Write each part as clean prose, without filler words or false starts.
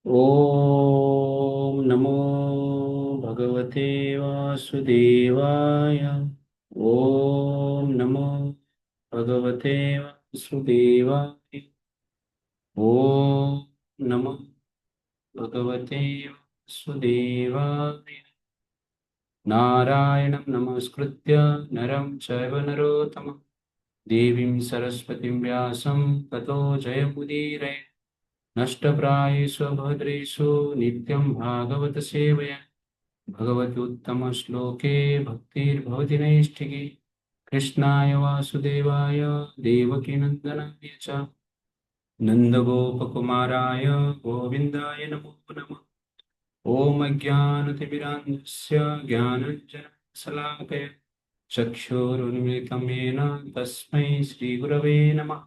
ओम नमो भगवते वासुदेवाय। ओम नमो भगवते वासुदेवाय। ओम नमो भगवते वासुदेवाय। नारायणं नमस्कृत्य नरं चैव नरोत्तमं देवीं सरस्वतीं व्यासं ततो जयमुदीरये। नष्टप्रायेषु भद्रेषु नित्यं भागवत सेवया भगवत्युत्तमश्लोके भक्तिर्भवति नैष्ठिकी। कृष्णाय वासुदेवाय देवकीनन्दनाय च नन्दगोपकुमाराय गोविन्दाय नमो नमः। ॐ अज्ञानतिमिरान्धस्य ज्ञानञ्जनशलाकया चक्षुरुन्मिलितं येन तस्मै श्रीगुरवे नमः।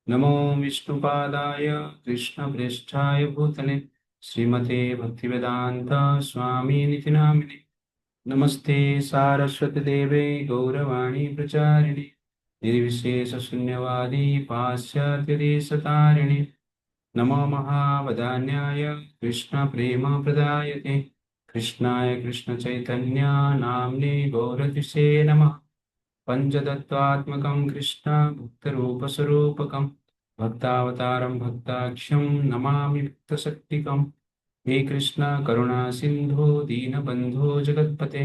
नमो विष्णुपादाय कृष्णप्रेष्ठाय भूतले श्रीमते भक्तिवेदान्त स्वामिनिति नामिने। नमस्ते सारस्वती देवे गौरवाणी प्रचारिणे निर्विशेषशून्यवादी पाश्चात्यदेशतारिणे। नमो महावदान्याय कृष्णप्रेमप्रदायते कृष्णाय कृष्णचैतन्य नाम्ने गौरतिसे नमः। पञ्चतत्त्वात्मकं कृष्ण भक्तरूपस्वरूपकं भक्तावतारं भक्ताख्यं नमामि भक्तशक्तिकम्। हे कृष्ण करुणा सिन्धो दीनबन्धो जगत्पते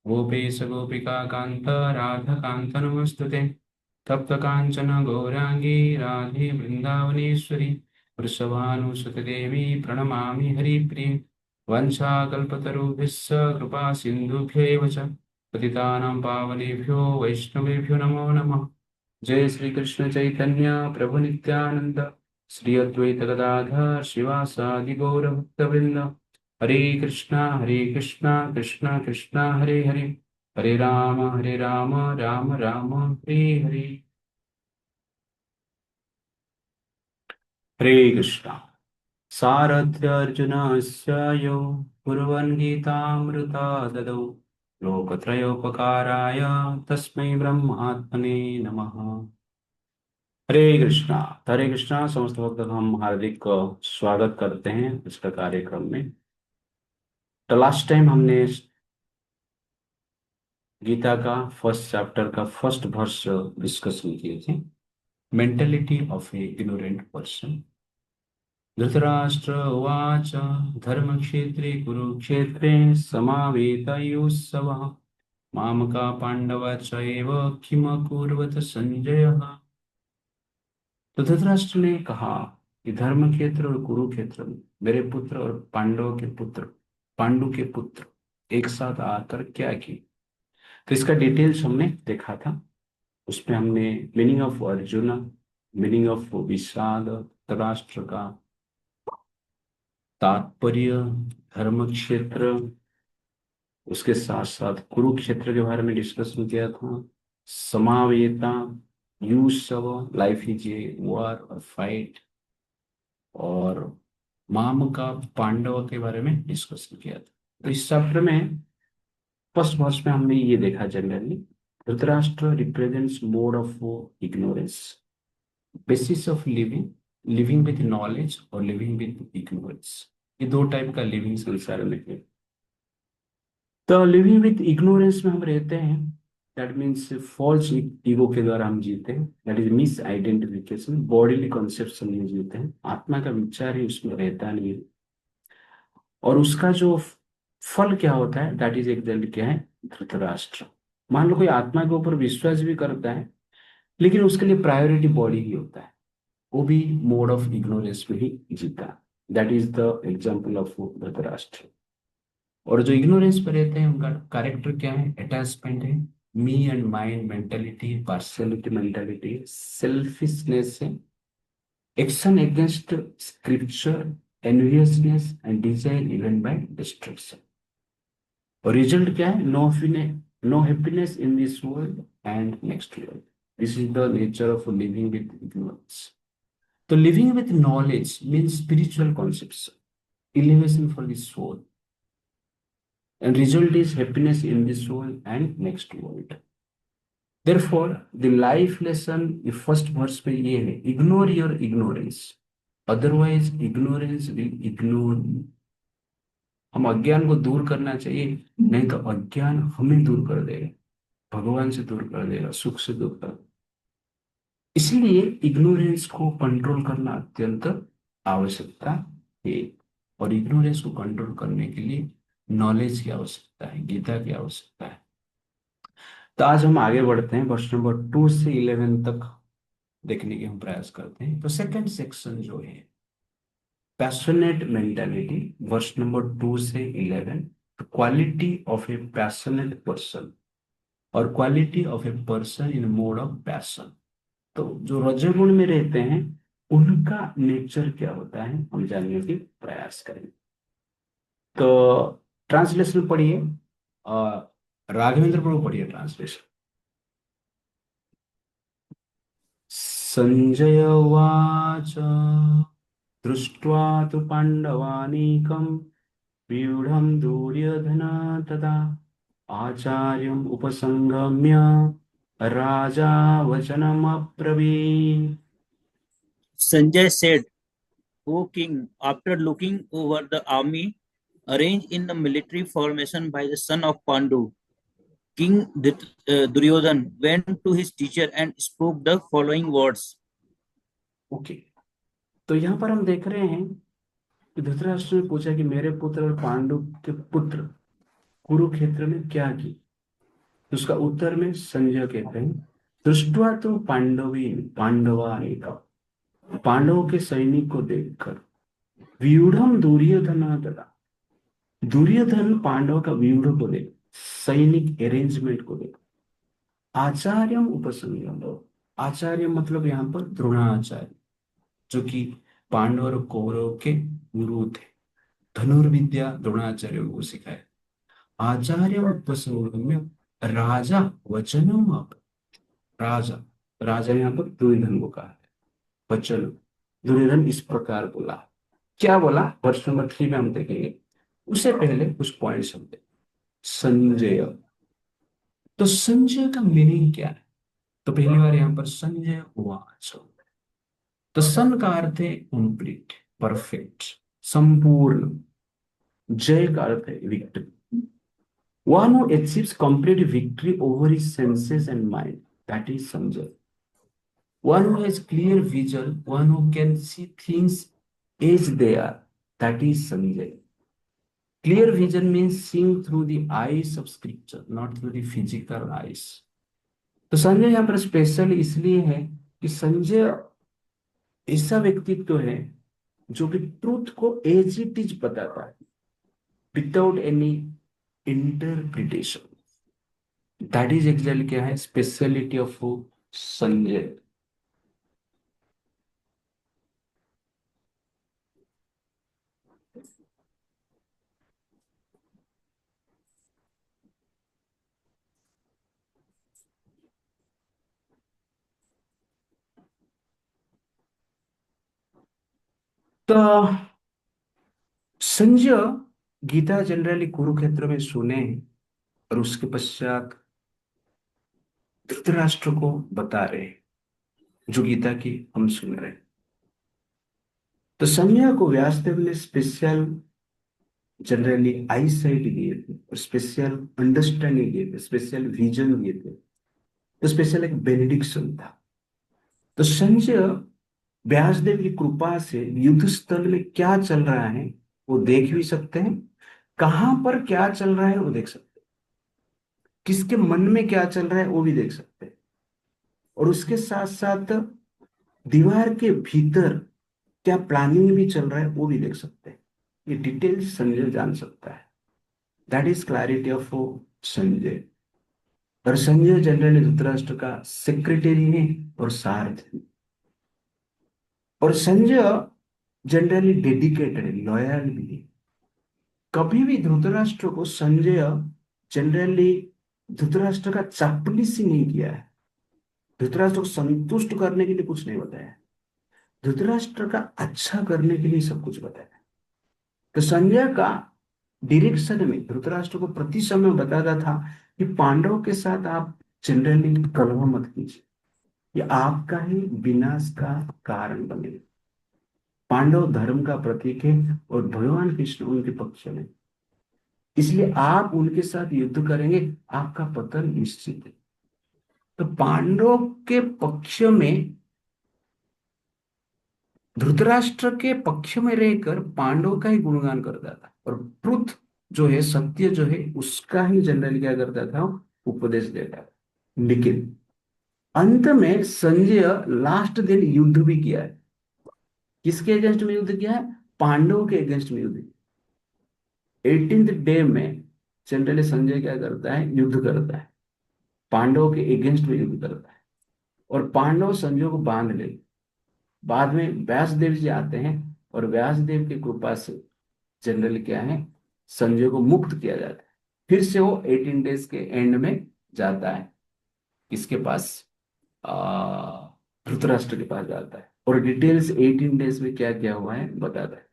गोपेश गोपिका कान्त राधाकान्त नमस्तुते। तप्त काञ्चन गौराङ्गी राधे वृन्दावनेश्वरी वृषभानुसुते देवी प्रणमामि हरिप्रिये। वंशाकल्पतरुभ्यश्च कृपा सिन्धुभ्य एव च पतितानां पावनेभ्यो वैष्णवेभ्यो नमो नमः। जय श्री कृष्ण चैतन्य प्रभु नित्यानंद श्री अद्वैत गदाधर शिवासादि गौर भक्तवृंद। हरे कृष्णा कृष्णा कृष्णा हरे हरे हरे राम राम राम हरे हरे। हरे कृष्णा। सारथ्य अर्जुनस्य यो कुर्वन् गीतामृता ददौ लोकत्रयोपकाराय तस्मै ब्रह्मात्मने नमः। हरे कृष्णा समस्त भक्त हम हार्दिक स्वागत करते हैं इस कार्यक्रम में। तो लास्ट टाइम हमने गीता का फर्स्ट चैप्टर का फर्स्ट वर्स डिस्कशन किए थे, mentality of A ignorant person. Dhritarashtra उवाच धर्मक्षेत्रे कुरुक्षेत्रे समावेतयोत्सवः मामका पांडवा चैव किमकुर्वत संजय। तो धृतराष्ट्र ने कहा कि धर्म क्षेत्र और कुरुक्षेत्र में मेरे पुत्र और पांडव के पुत्र, पांडु के पुत्र एक साथ आकर क्या किए। तो इसका डिटेल्स हमने देखा था। उसमें हमने meaning of Arjun, meaning of विषाद, धृतराष्ट्र का तात्पर्य, धर्म क्षेत्र, उसके साथ साथ कुरुक्षेत्र के बारे में डिस्कशन किया था। समावेता, use life is a war और फाइट, और माम का पांडव के बारे में डिस्कशन किया था। तो इस चैप्टर में फर्स्ट वर्स में हमने ये देखा generally Dhritarashtra represents mode of ignorance, basis of living, living with knowledge और लिविंग विद इग्नोरेंस। ये दो टाइप का लिविंग संसार में है। तो लिविंग विद इग्नोरेंस में हम रहते हैं, दैट मीन्स फॉल्स ईगो के द्वारा हम जीते हैं, that is miss identification, bodily conception नहीं जीते हैं, आत्मा का विचार ही उसमें रहता नहीं है। और उसका जो फल क्या होता है, दैट इज एग्जैक्टली क्या है, धृतराष्ट्र। मान लो कोई आत्मा के ऊपर विश्वास भी करता है, लेकिन उसके लिए प्रायोरिटी बॉडी ही होता है, वो भी मोड ऑफ इग्नोरेंस में ही जीता। That is the example of Dhritarashtra. और जो इग्नोरेंस पर रहते हैं उनका कैरेक्टर क्या है, अटैचमेंट है, me and mind mentality, partiality mentality, selfishness है, action against scripture, enviousness and desire even by destruction. और रिजल्ट क्या है, no happiness in this world and next world. This is the nature of living with ignorance. तो living with knowledge means spiritual concepts, elevation for the soul, and result is happiness in this world and next world. Therefore the life lesson, the first verse में ये है, ignore your ignorance, otherwise ignorance will ignore. हम अज्ञान को दूर करना चाहिए, नहीं तो अज्ञान हमें दूर कर देगा, भगवान से दूर कर देगा, सुख से दूर कर। इसलिए इग्नोरेंस को कंट्रोल करना अत्यंत आवश्यकता है। और इग्नोरेंस को कंट्रोल करने के लिए नॉलेज की आवश्यकता है, गीता की आवश्यकता है। तो आज हम आगे बढ़ते हैं, वर्ष नंबर 2 से 11 तक देखने की हम प्रयास करते हैं। तो सेकंड सेक्शन जो है पैशनेट मेंटालिटी, वर्ष नंबर 2 से 11, quality of a passionate person और quality of a person in mode of passion. तो जो रजोगुण में रहते हैं उनका नेचर क्या होता है हम जानने की प्रयास करेंगे। तो ट्रांसलेशन पढ़िए, राघवेंद्र प्रभु पढ़िए ट्रांसलेशन। संजय उवाच दृष्ट्वा तु पाण्डवानीकं व्यूढं दुर्योधन तथा आचार्यम् उपसंगम्य राजा वचनमब्रवीत्। Sanjay said, O king, after looking over the army arranged in the military formation by the son of Pandu, King Duryodhan went to his teacher and spoke the following words. Okay, तो यहाँ पर हम देख रहे हैं कि धृतराष्ट्र ने पूछा कि मेरे पुत्र और पांडु के पुत्र कुरुक्षेत्र में क्या की। तो उसका उत्तर में संजय कहते हैं, दृष्टवा तो पांडवा एका, पांडवों के सैनिक को देखकर, व्यूढ़म दुर्योधन तथा, दुर्योधन पांडव का व्यूढ़ को देख, सैनिक अरेंजमेंट को देख, आचार्यम उपसंगम, आचार्य मतलब यहाँ पर द्रोणाचार्य, जो कि पांडव और कौरव के गुरु थे। धनुर्विद्या द्रोणाचार्य को सिखाया। आचार्य उपसंगम्य राजा वचनम अप, राजा, राजा यहाँ पर दुर्योधन को कहा है। वचन, दुर्योधन इस प्रकार बोला। क्या बोला वर्ष नंबर 3 में हम देखेंगे, उससे पहले कुछ पॉइंट्स हम देखें। संजय, तो संजय का मीनिंग क्या है? तो पहली बार यहाँ पर संजय उवाच, तो सन का अर्थ है कंप्लीट, परफेक्ट, संपूर्ण। जय का अर्थ है victory. One who achieves complete victory over his senses and mind, that is Sanjay. One who has clear vision, one who can see things as they are, that is Sanjay. Clear vision means seeing through the eyes of scripture, not through the physical eyes. तो संजय यहाँ पर special इसलिए है कि संजय ऐसा व्यक्तित्व है जो कि ट्रूथ को एज इट इज बताता है, without any interpretation. That is exactly क्या है स्पेशलिटी ऑफ संजय। तो संजय गीता जनरली कुरुक्षेत्र में सुने और उसके पश्चात धृतराष्ट्र को बता रहे, जो गीता की हम सुन रहे। तो संजय को व्यासदेव ने स्पेशल जनरली आई साइट दिए थे और स्पेशल अंडरस्टैंडिंग दिए थे, स्पेशल विजन दिए थे। तो स्पेशल एक बेनिडिक्शन था। तो संजय व्यासदेव की कृपा से युद्ध स्थल में क्या चल रहा है वो देख भी सकते हैं, कहां पर क्या चल रहा है वो देख सकते हैं, किसके मन में क्या चल रहा है वो भी देख सकते हैं, और उसके साथ साथ दीवार के भीतर क्या प्लानिंग भी चल रहा है वो भी देख सकते हैं। ये डिटेल संजय जान सकता है। That is clarity of Sanjay. और संजय जनरली धृतराष्ट्र का सेक्रेटरी है और सारथी। और संजय जनरली डेडिकेटेड है, लॉयल भी है। कभी भी धृतराष्ट्र को संजय जनरली धृतराष्ट्र का चापलूसी नहीं किया है, धृतराष्ट्र को संतुष्ट करने के लिए कुछ नहीं बताया, धृतराष्ट्र का अच्छा करने के लिए सब कुछ बताया। तो संजय का डायरेक्शन में धृतराष्ट्र को प्रति समय बताता था कि पांडवों के साथ आप जनरली कलह मत कीजिए, ये आपका ही विनाश का कारण बनेगा। पांडव धर्म का प्रतीक है और भगवान कृष्ण उनके पक्ष में, इसलिए आप उनके साथ युद्ध करेंगे, आपका पतन निश्चित है। तो पांडव के पक्ष में, धृतराष्ट्र के पक्ष में रहकर पांडव का ही गुणगान करता था, और ट्रुथ जो है, सत्य जो है, उसका ही जनरली क्या करता था, उपदेश देता था। लेकिन अंत में संजय लास्ट दिन युद्ध भी किया है। किसके अगेंस्ट में युद्ध किया है? पांडवों के अगेंस्ट में युद्ध। 18th डे में जनरली संजय क्या करता है, युद्ध करता है, पांडवों के अगेंस्ट में युद्ध करता है, और पांडव संजय को बांध ले। बाद में व्यासदेव जी आते हैं, और व्यासदेव की कृपा से जनरली क्या है, संजय को मुक्त किया जाता है। फिर से वो 18 डेज के एंड में जाता है, किसके पास, धृतराष्ट्र के पास जाता है, और डिटेल्स 18 डेज में क्या क्या हुआ है बताता है।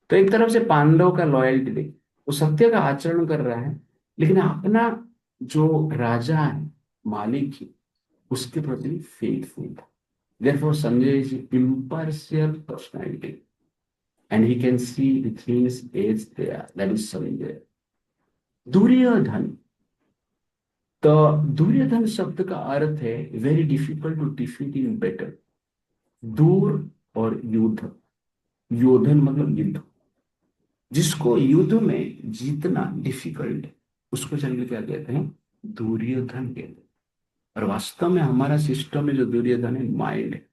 तो एक तरफ से पांडव का लॉयल्टी देख, वो सत्य का आचरण कर रहा है, लेकिन अपना जो राजा है, मालिक ही, उसके प्रति फेथफुल था। Therefore, Sanjay is impartial personality, and he can see the things as they are. That is Sanjay. Duryodhan, तो दुर्योधन शब्द का अर्थ है very difficult to defeat in battle. दूर और युद्ध, योधन मतलब युद्ध, जिसको युद्ध में जीतना डिफिकल्ट है, उसको जनरली क्या कहते हैं, दुर्योधन कहते हैं। और वास्तव में हमारा सिस्टम में जो दुर्योधन है, माइंड है।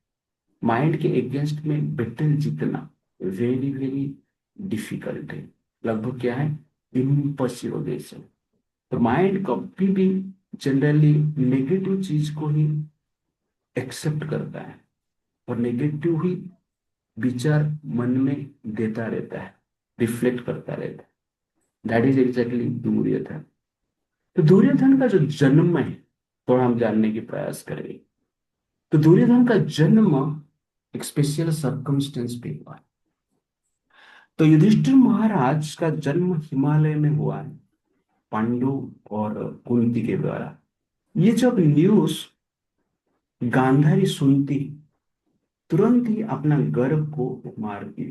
माइंड के अगेंस्ट में बैटल जीतना वेरी वेरी डिफिकल्ट है, लगभग क्या है, इम्पॉसिबल है। तो माइंड कभी भी जनरली नेगेटिव चीज को ही एक्सेप्ट करता है, और नेगेटिव ही विचार मन में देता रहता है, रिफ्लेक्ट करता रहता है। That is exactly Duryodhan. तो दुर्योधन का जो जन्म है, थोड़ा हम जानने की प्रयास करेंगे। तो दुर्योधन का जन्म एक स्पेशल सर्कमस्टेंस पे हुआ है। तो युधिष्ठिर महाराज का जन्म हिमालय में हुआ है, पांडु और कुंती के द्वारा। ये जब न्यूज गांधारी सुनती, तुरंत ही अपना गर्भ को मारती।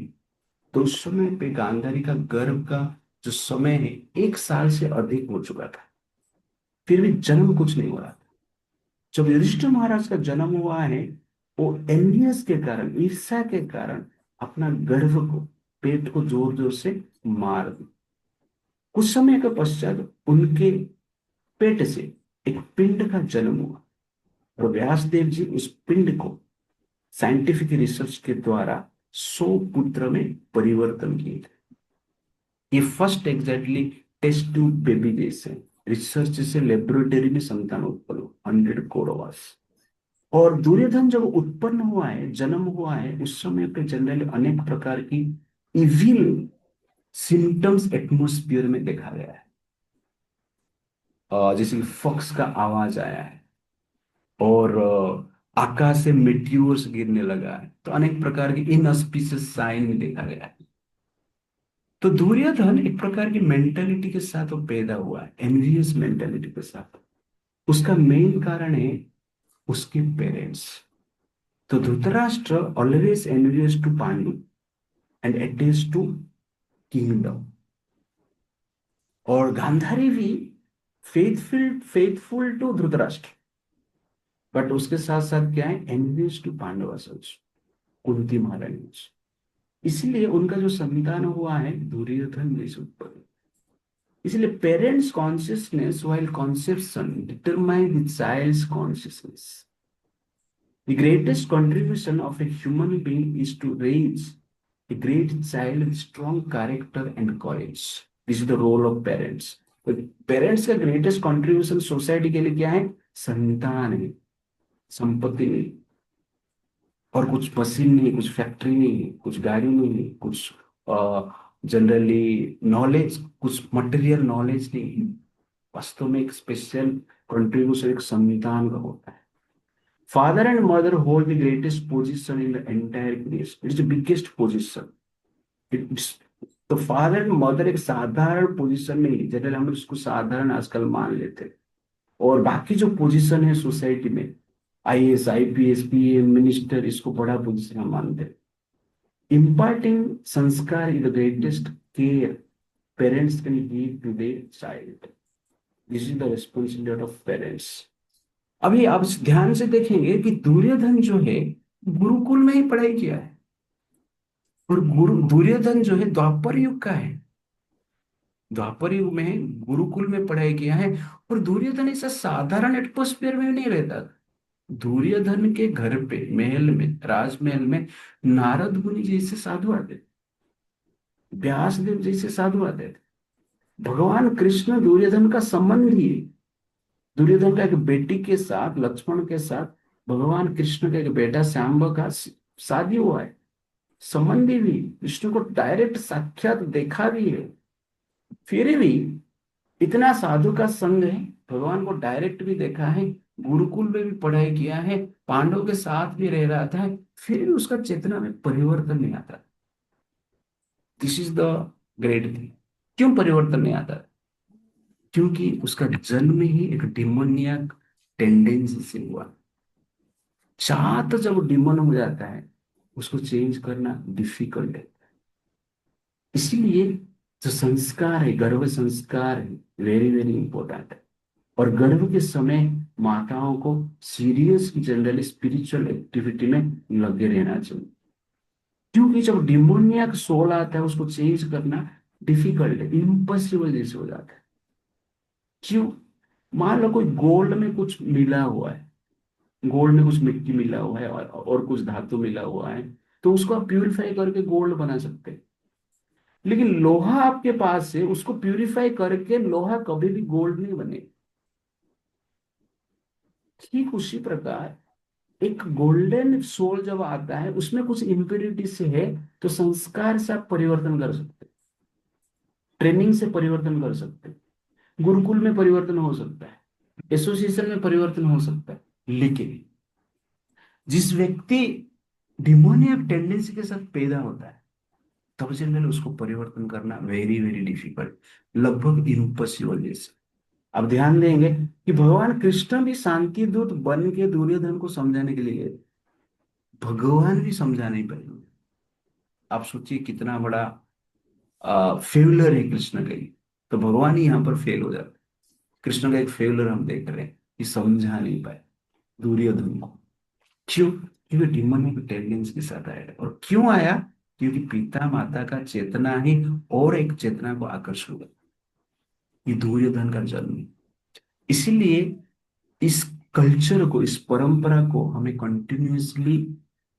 तो उस समय पे गांधारी का गर्भ का जो समय है, 1 साल से अधिक हो चुका था, फिर भी जन्म कुछ नहीं हुआ। जब युधिष्ठिर महाराज का जन्म हुआ है, वो एनवियस के कारण, ईर्ष्या के कारण अपना गर्भ को, पेट को जोर जोर से मार दी। कुछ समय के पश्चात उनके पेट से एक पिंड का जन्म हुआ, और व्यासदेव जी उस पिंड को साइंटिफिक रिसर्च के द्वारा 100 पुत्र में परिवर्तन किए थे। ये first exactly test tube baby जैसे रिसर्च से लेबोरेटरी में संतान उत्पन्न, 100 कौरवास। और दुर्योधन जब उत्पन्न हुआ है, जन्म हुआ है, उस समय पे जनरली अनेक प्रकार की इविल सिम्टम्स एटमोस्फियर में देखा गया है। जैसे कि फॉक्स का आवाज आया है, और आकाश से मेट्योर्स गिरने लगा है। तो अनेक प्रकार के इनऑस्पिशियस साइन में देखा गया है। तो दुर्योधन एक प्रकार की मेंटेलिटी के साथ वो पैदा हुआ है, एनवियस मेंटेलिटी के साथ। उसका मेन कारण है उसके पेरेंट्स। तो Dhritarashtra always envious to Pandu and attached to kingdom, और गांधारी भी फेथफुल टू धृतराष्ट्र, बट उसके साथ साथ क्या है, envious to Pandavas also, Kunti महारानी। इसलिए उनका जो संतान हुआ है, दुर्योधन जैसे उत्पन्न। इसलिए parents consciousness while conception determine the child's consciousness. The greatest contribution of a human being is to raise a great child with strong character and courage. This is the role of parents. तो parents का greatest contribution society के लिए क्या है, संतान है, संपत्ति नहीं, और कुछ मशीन नहीं, कुछ फैक्ट्री नहीं, कुछ गाड़ी नहीं, कुछ जनरली नॉलेज, कुछ मटेरियल नॉलेज नहीं। वास्तव में एक स्पेशल कंट्रीब्यूशन एक संतान का होता है। Father and mother hold the greatest position in the entire creation, it is the biggest position. It's, तो फादर एंड मदर एक साधारण पोजीशन नहीं, जनरली हम इसको साधारण आजकल मान लेते हैं, और बाकी जो पोजीशन है सोसाइटी में, आईएएस, आईपीएस, पीएम, मिनिस्टर, इसको बड़ा पोजीशन हम मानते हैं। imparting sanskar is the greatest care parents can give to their child. This is the responsibility of parents. अभी आप ध्यान से देखेंगे कि दुर्योधन जो है गुरुकुल में ही पढ़ाई किया है, और गुरु दुर्योधन जो है द्वापर युग का है, द्वापर युग में गुरुकुल में पढ़ाई किया है। और दुर्योधन ऐसा साधारण एटमोस्फेयर में नहीं रहता था। दुर्योधन के घर पे, महल में, राजमहल में नारद मुनि जैसे साधु आते थे, व्यासदेव जैसे साधु आते थे। भगवान कृष्ण दुर्योधन का संबंधी है। दुर्योधन का एक बेटी के साथ, लक्ष्मण के साथ, भगवान कृष्ण का एक बेटा श्याम का शादी हुआ है, संबंधी भी, कृष्ण को डायरेक्ट साक्षात देखा भी है। फिर भी इतना साधु का संग है, भगवान को डायरेक्ट भी देखा है, गुरुकुल में भी पढ़ाई किया है, पांडव के साथ भी रह रहा था, फिर भी उसका चेतना में परिवर्तन नहीं आता। This is the great thing. क्यों परिवर्तन नहीं आता? क्योंकि उसका जन्म ही एक डिमोनियक टेंडेंसी से हुआ। चाहत जब डिमोन हो जाता है, उसको चेंज करना डिफिकल्ट है। इसीलिए जो संस्कार है, गर्भ संस्कार है, वेरी वेरी इंपॉर्टेंट है। और गर्भ के समय माताओं को सीरियस जनरली स्पिरिचुअल एक्टिविटी में लगे रहना चाहिए, क्योंकि जब डिमोनियक सोल आता है उसको चेंज करना डिफिकल्ट है, इम्पॉसिबल जैसे हो जाता है। क्यों? मान लो कोई गोल्ड में कुछ मिला हुआ है, गोल्ड में कुछ मिट्टी मिला हुआ है और कुछ धातु मिला हुआ है, तो उसको आप प्यूरिफाई करके गोल्ड बना सकते हैं। लेकिन लोहा आपके पास है, उसको प्यूरिफाई करके लोहा कभी भी गोल्ड नहीं बने। ठीक उसी प्रकार एक गोल्डन सोल जब आता है, उसमें कुछ इम्प्योरिटी से है, तो संस्कार से आप परिवर्तन कर सकते हैं, ट्रेनिंग से परिवर्तन कर सकते हैं, गुरुकुल में परिवर्तन हो सकता है, एसोसिएशन में परिवर्तन हो सकता है। लेकिन जिस व्यक्ति डिमोनियक टेंडेंसी के साथ पैदा होता है, तब से मैंने उसको परिवर्तन करना वेरी वेरी डिफिकल्ट, लगभग इम्पॉसिबल जैसे। अब ध्यान देंगे कि भगवान कृष्ण भी शांति दूत बन के दुर्योधन को समझाने के लिए गए। भगवान भी समझा नहीं पाए। आप सोचिए कितना बड़ा फेल्यूर है कृष्ण का ही। तो भगवान ही यहाँ पर फेल हो जाते। कृष्ण का एक फेल्यूर हम देख रहे हैं कि समझा नहीं पाए दुर्योधन को। क्यों? क्योंकि डिमोनिक टेंडेंसी के साथ आया है। और क्यों आया? क्योंकि पिता माता का चेतना ही और एक चेतना को आकर्षण हुआ, ये दुर्योधन का जन्म है। इसीलिए इस कल्चर को, इस परंपरा को हमें कंटिन्यूअसली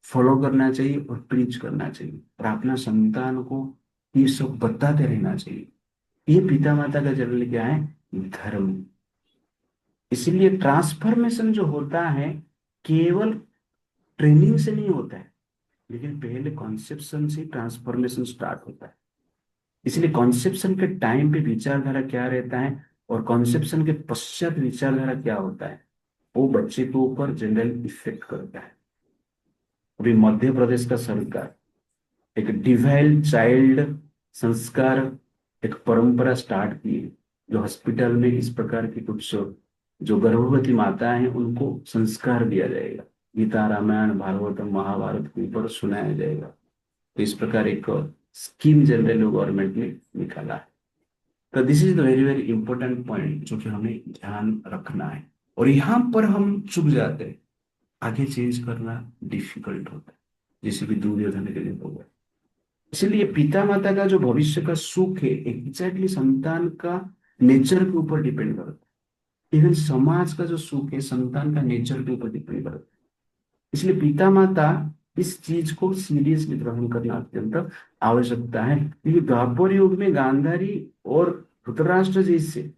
फॉलो करना चाहिए और प्रीच करना चाहिए, और अपना संतान को ये सब बताते रहना चाहिए। ये पिता माता का जनरली क्या है? धर्म। इसीलिए ट्रांसफॉर्मेशन जो होता है केवल ट्रेनिंग से नहीं होता है, लेकिन पहले कॉन्सेप्शन से ट्रांसफॉर्मेशन स्टार्ट होता है। इसलिए कॉन्सेप्शन के टाइम पे विचारधारा क्या रहता है और कॉन्सेप्शन के पश्चात विचारधारा क्या होता है, वो बच्चे के ऊपर जनरल इफेक्ट करता है। अभी मध्य प्रदेश का सरकार एक डिवाइल चाइल्ड संस्कार, एक परंपरा स्टार्ट की है, जो हॉस्पिटल में इस प्रकार की कुछ जो गर्भवती माता हैं उनको संस्कार दिया जाएगा, गीता, रामायण, भागवतम, महाभारत के ऊपर सुनाया जाएगा। तो इस प्रकार एक स्कीम जनरल गवर्नमेंट ने निकाला है। तो this is the very very important point जो कि हमें ध्यान रखना है। और यहाँ पर हम चुक जाते हैं, आगे चेंज करना डिफिकल्ट होता है, जैसे कि दुर्योधन के लिए होगा। इसलिए पिता माता का जो भविष्य का सुख है एग्जैक्टली संतान का नेचर के ऊपर डिपेंड करता है। इवन समाज का जो सुख है संतान का नेचर के ऊपर डिपेंड करता है। इसलिए पिता माता इस चीज को सीरियसली ग्रहण करना अत्यंत आवश्यकता है, क्योंकि द्वापर युग में गांधारी और धृतराष्ट्र जैसे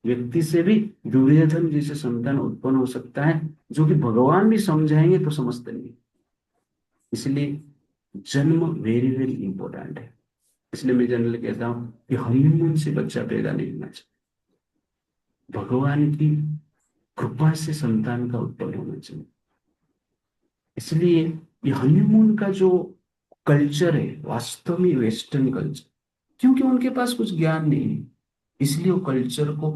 व्यक्ति से भी दुर्योधन जैसे संतान उत्पन्न हो सकता है, जो कि भगवान भी समझाएंगे तो समझते नहीं। इसलिए जन्म वेरी वेरी इंपॉर्टेंट है। इसलिए मैं जनरली कहता हूं कि हनीमून से बच्चा पैदा नहीं होना चाहिए, भगवान की कृपा से संतान का उत्पन्न होना चाहिए। इसलिए ये हनीमून का जो कल्चर है वास्तव में वेस्टर्न कल्चर, क्योंकि उनके पास कुछ ज्ञान नहीं है, इसलिए वो कल्चर को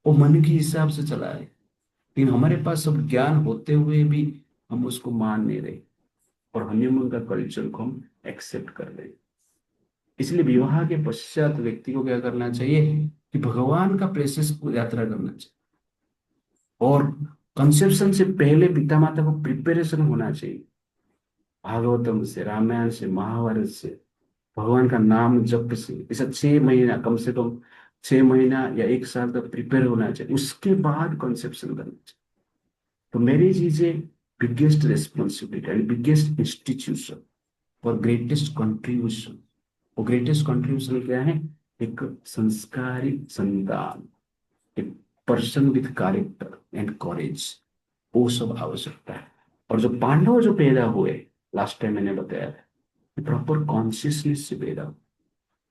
वो मन के हिसाब से चला है। लेकिन हमारे पास सब ज्ञान होते हुए भी हम उसको मान नहीं रहे, और हनीमून का कल्चर को हम एक्सेप्ट कर ले। इसलिए विवाह के पश्चात व्यक्ति को क्या करना चाहिए कि भगवान का प्रेसेस को यात्रा करना चाहिए, और कंसेप्शन से पहले पिता माता को प्रिपरेशन होना चाहिए। भागवतम से, रामायण से, महाभारत से, भगवान का नाम जप से, ऐसा 6 महीना, कम से कम 6 महीना या 1 साल तक प्रिपेयर होना चाहिए, उसके बाद कंसेप्शन करना चाहिए। तो marriage is a biggest responsibility and biggest institution और ग्रेटेस्ट कंट्रीब्यूशन। और ग्रेटेस्ट कंट्रीब्यूशन क्या है? एक संस्कारी संतान, एक पर्सन विथ कैरेक्टर एंड कॉरेज, वो सब आवश्यकता है। और जो पांडव जो पैदा हुए, लास्ट टाइम मैंने बताया था, प्रॉपर कॉन्शियसनेस से पैदा हुए।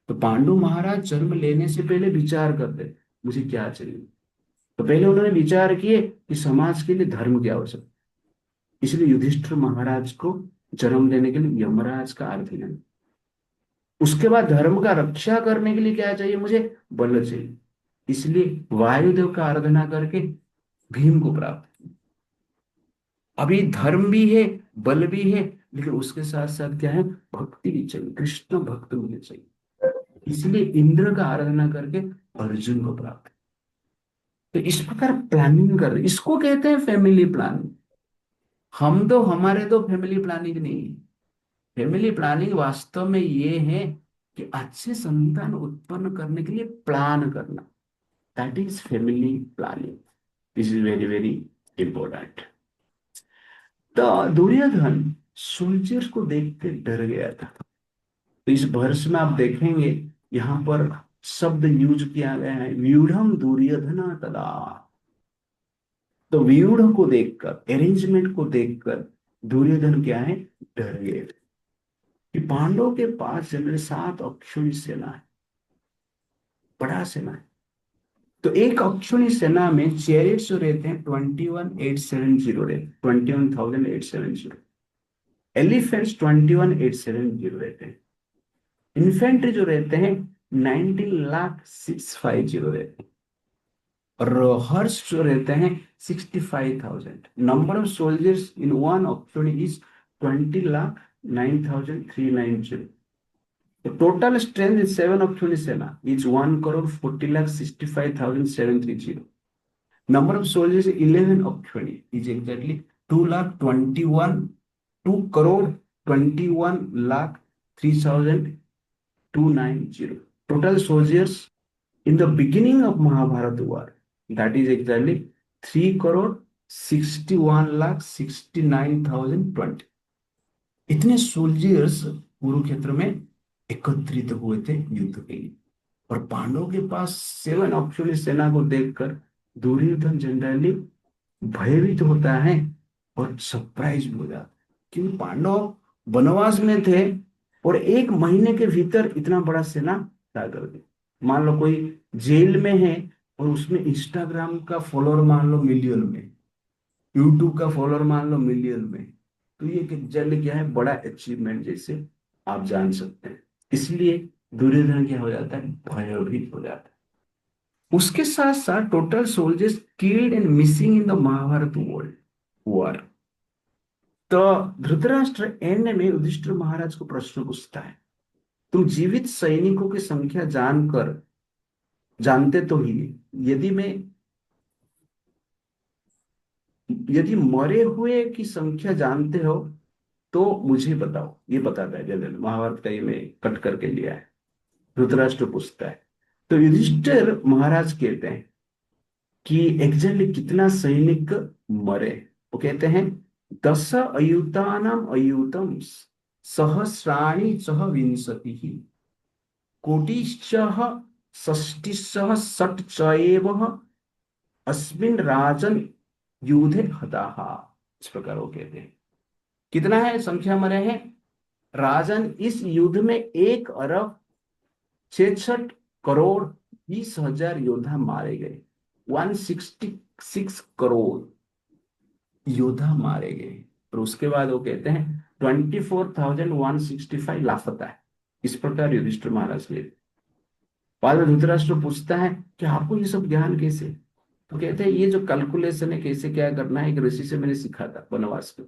तो पांडु महाराज जन्म लेने से पहले विचार करते मुझे क्या चाहिए। तो पहले उन्होंने विचार किए कि समाज के लिए धर्म की आवश्यकता, इसलिए युधिष्ठिर महाराज को जन्म देने के लिए यमराज का अधीन। उसके बाद धर्म का रक्षा करने के लिए क्या चाहिए? मुझे बल चाहिए, इसलिए वायुदेव का आराधना करके भीम को प्राप्त। अभी धर्म भी है, बल भी है, लेकिन उसके साथ साथ क्या है? भक्ति भी चाहिए, कृष्ण भक्त मुझे चाहिए, इसलिए इंद्र का आराधना करके अर्जुन को प्राप्त। तो इस प्रकार प्लानिंग कर रहे, इसको कहते हैं फैमिली प्लानिंग। हम तो, हमारे तो फैमिली प्लानिंग नहीं है। फैमिली प्लानिंग वास्तव में ये है कि अच्छे संतान उत्पन्न करने के लिए प्लान करना, that is family planning. This is very very important. तो दुर्योधन सोल्जर्स को देख के डर गया था। तो इस वर्ष में आप देखेंगे यहाँ पर शब्द यूज किया गया है, व्यूढ़म दुर्योधन तदा। तो व्यूढ़ को देखकर, अरेंजमेंट को देखकर दुर्योधन क्या है? डर गए कि पांडवों के पास जनरल 7 अक्षौणी सेना है, बड़ा सेना है। तो एक अक्षौणी सेना में चैरियट्स जो रहते हैं 21,870 रहते, 21,870। एलिफेंट्स 21,870 रहते हैं। इन्फेंट्री जो रहते हैं 19,650,000 रहते हैं। और हर्ष जो रहते हैं 65,000। Number of soldiers in one akshauhini is 20,09,390। The total strength in 7 Akshoni Sena is 1,40,65,730. Number of soldiers 11 Akshoni is exactly 2,21,3,290. Total soldiers in the beginning of Mahabharata war, that is exactly 3,61,69,020. इतने सोल्जर्स कुरुक्षेत्र में एकत्रित हुए थे युद्ध के लिए। और पांडवों के पास 7 अक्षौणी सेना को देखकर दुर्योधन जनरली भयभीत होता है और सरप्राइज भी हो जाता है, क्योंकि पांडव वनवास में थे और 1 महीने के भीतर इतना बड़ा सेना क्या कर दे। मान लो कोई जेल में है और उसमें इंस्टाग्राम का फॉलोअर मान लो मिलियन में, यूट्यूब का फॉलोअर मान लो मिलियन में, तो ये जनरली क्या है? बड़ा अचीवमेंट जैसे आप जान सकते हैं। इसलिए दुर्योधन क्या हो जाता है? भयभीत हो जाता है। उसके साथ साथ total soldiers killed and missing in the Mahabharata world war. तो धृतराष्ट्र एंड में युधिष्ठिर महाराज को प्रश्न पूछता है, तुम जीवित सैनिकों की संख्या जानकर, जानते तो ही, यदि मैं, यदि मरे हुए की संख्या जानते हो तो मुझे बताओ। ये बताता है जनरल, महाभारत का ये मैं कट करके लिया है। धृतराष्ट्र पूछता है, तो युधिष्ठिर महाराज कहते हैं कि एग्जैक्टली कितना सैनिक मरे। वो कहते हैं 10 अयुतानाम अयुतम सहस्राणि सह विंशतिः कोटिश्चः षष्टिशः षट् चैव अस्मिन् राजन युद्धे हताः। इस प्रकार वो कहते हैं। कितना है संख्या मरे हैं? राजन, इस युद्ध में 1,66,20,000 योद्धा मारे गए। 166 करोड़ योद्धा मारे गए। और उसके बाद वो कहते हैं 24,165 लापता है। इस प्रकार युधिष्ठिर महाराज के बाद में धृतराष्ट्र पूछता है कि आपको ये सब ज्ञान कैसे? तो कहते हैं ये जो कैलकुलेशन है, कैसे क्या करना है, एक ऋषि से मैंने सीखा था वनवास में,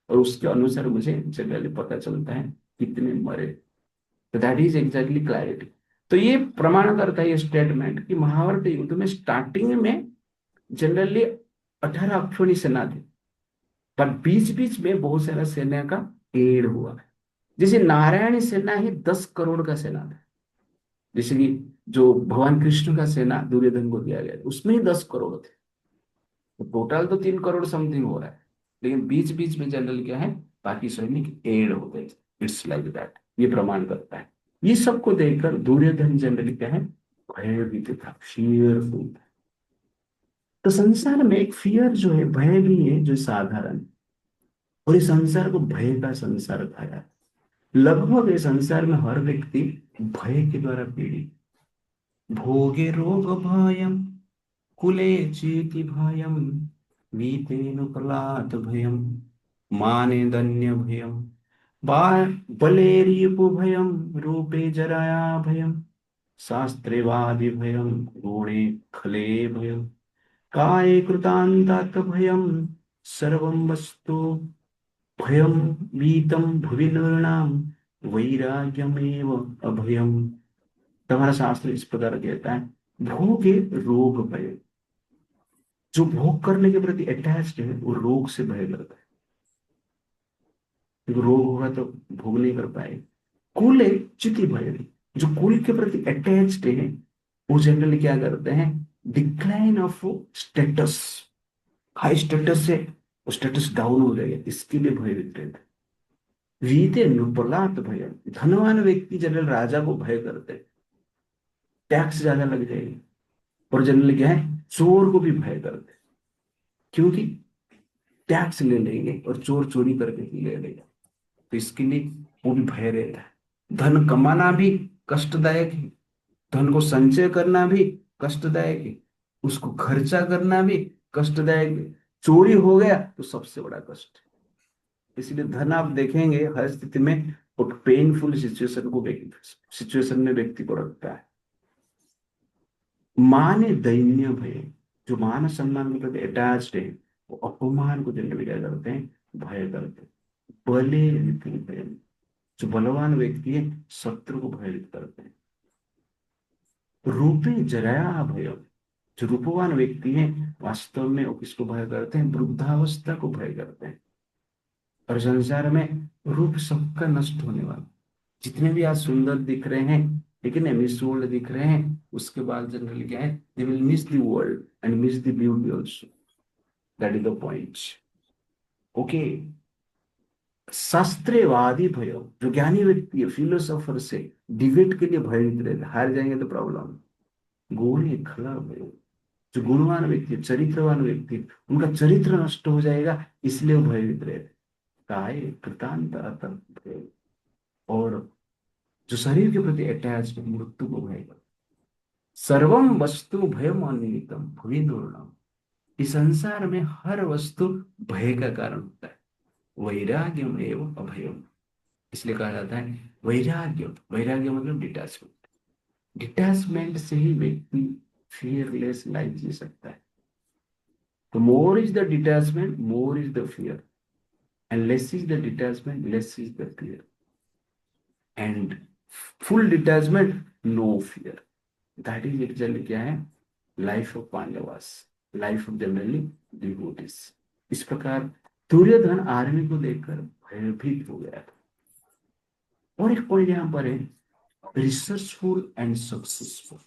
और उसके अनुसार मुझे जनरली पता चलता है कितने मरे। तो दैट इज एग्जैक्टली क्लैरिटी। तो ये प्रमाण करता है ये स्टेटमेंट कि महाभारत युद्ध में स्टार्टिंग में जनरली 18 अक्षौणी सेना थी, पर बीच बीच में बहुत सारा सेना का एड हुआ है। जैसे नारायणी सेना ही 10 करोड़ का सेना था। जैसे कि जो भगवान कृष्ण का सेना दुर्योधन को दिया गया था, उसमें ही 10 करोड़ थे। तो टोटल तो 3 करोड़ समथिंग हो रहा है, लेकिन बीच बीच में जनरल क्या है, बाकी सैनिक एड हो गए थे। इट्स लाइक दैट, ये प्रमाण करता है। ये सबको देखकर दुर्योधन जनरली क्या है, भयभीत था, फियरफुल था। तो संसार में एक फियर जो है, भय भी है जो साधारण है। और इस संसार को भय का संसार कहा जाता है। लगभग इस संसार में हर व्यक्ति भय के द्वारा पीड़ित। भोगे रोग भयम, कुले चेति भयम, वीतेनुपलात भयम, माने दन्य भयम, बा बले रिपु भयम, रूपे जराया भयम, शास्त्रे वादि भयम, गुणे खले भयम, काये कृतान्तात भयम, सर्वं वस्तु भयम, वीतम भुवि नृणाम, वैराग्यमेव अभयम। तुम्हारा शास्त्र इस प्रकार कहता है, भोगे रोग भय। जो भोग करने के प्रति अटैच्ड है वो रोग से भय करता है, क्योंकि रोग होगा तो भोग नहीं कर पाएगा। कुल है चिति भय। जो कुल के प्रति अटैच्ड है वो जनरली क्या करते हैं, decline of status, high status से स्टेटस डाउन हो जाएगा, इसके लिए भय विपरीत है। वीते नुपलात भय, धनवान व्यक्ति जनरल राजा को भय करते हैं, टैक्स ज्यादा लग जाएगा। और जनरली क्या है, चोर को भी भय करते हैं, क्योंकि टैक्स ले लेंगे और चोर चोरी करके ही ले लेगा, तो इसके लिए वो भी भय रहता है। धन कमाना भी कष्टदायक है, धन को संचय करना भी कष्टदायक है, उसको खर्चा करना भी कष्टदायक है। चोरी हो गया तो सबसे बड़ा कष्ट है। इसलिए धन आप देखेंगे हर स्थिति में एक पेनफुल सिचुएशन में व्यक्ति को रखता है। माने दैन्य भय, जो मान सम्मान के प्रति अटैच्ड है वो अपमान को जनरली क्या करते हैं, भय करते हैं। बले विपिन भय, जो बलवान व्यक्ति है शत्रु को भयभीत करते हैं। रूपे जराया भय, जो रूपवान व्यक्ति है वास्तव में वो किसको भय करते हैं, वृद्धावस्था को भय करते हैं। और संसार में रूप सबका नष्ट होने वाला, जितने भी आज सुंदर दिख रहे हैं लेकिन मिस वर्ल्ड दिख रहे हैं, उसके बाद जनरली क्या है, they will miss the world and miss the beauty also. That is the point. Okay. शास्त्रवादी भय, जो ज्ञानी व्यक्ति है फिलोसोफर से डिबेट के लिए भयभीत रहते, हार जाएंगे तो प्रॉब्लम। गुणे खला भय, जो गुणवान व्यक्ति, चरित्रवान व्यक्ति, उनका चरित्र नष्ट हो जाएगा इसलिए वो भयभीत रहते। काय कृतांत भय, और जो शरीर के प्रति अटैच है मृत्यु को भय करते। सर्वम वस्तु भयम अनिमितम भुवि दुर्णम, इस संसार में हर वस्तु भय का कारण होता है। वैराग्यम एवं अभयम, इसलिए कहा जाता है वैराग्य। वैराग्य मतलब डिटैचमेंट। डिटैचमेंट से ही व्यक्ति फियरलेस लाइफ जी सकता है। तो more is the detachment, more is the fear, and less is the detachment, less is the fear, and full detachment, no fear. That is actually क्या है, life of Pandavas, life of generally devotees. इस प्रकार Duryodhan army को देखकर भयभीत हो गया था। और एक पॉइंट यहां पर है, रिसर्चफुल एंड सक्सेसफुल।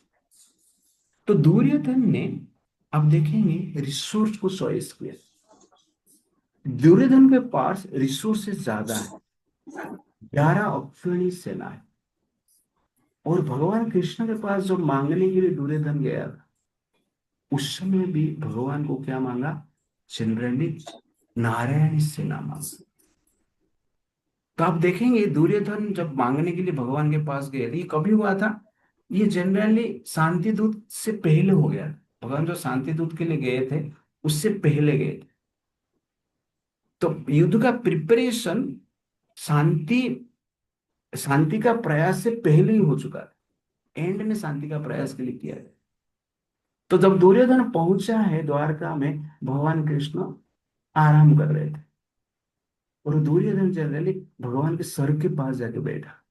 तो दुर्योधन ने, आप देखेंगे, रिसोर्स को चॉइस किया। दुर्योधन के पास रिसोर्सेस ज्यादा है, 11 अक्षौहिणी सेना है। और भगवान कृष्ण के पास जो मांगने के लिए दुर्योधन गया था, उस समय भी भगवान को क्या मांगा, जनरली नारायण सेना मांगा। तो आप देखेंगे दुर्योधन जब मांगने के लिए भगवान के पास गए थे, ये कभी हुआ था, ये जनरली शांति दूत से पहले हो गया। भगवान जो शांति दूत के लिए गए थे उससे पहले गए थे। तो युद्ध का प्रिपरेशन शांति शांति का प्रयास से पहले ही हो चुका है, एंड में शांति का प्रयास के लिए किया गया। तो जब दुर्योधन पहुंचा है द्वारका में, भगवान कृष्ण आराम कर रहे थे। और दुर्योधन जनरली भगवान के सर के पास जाके बैठा।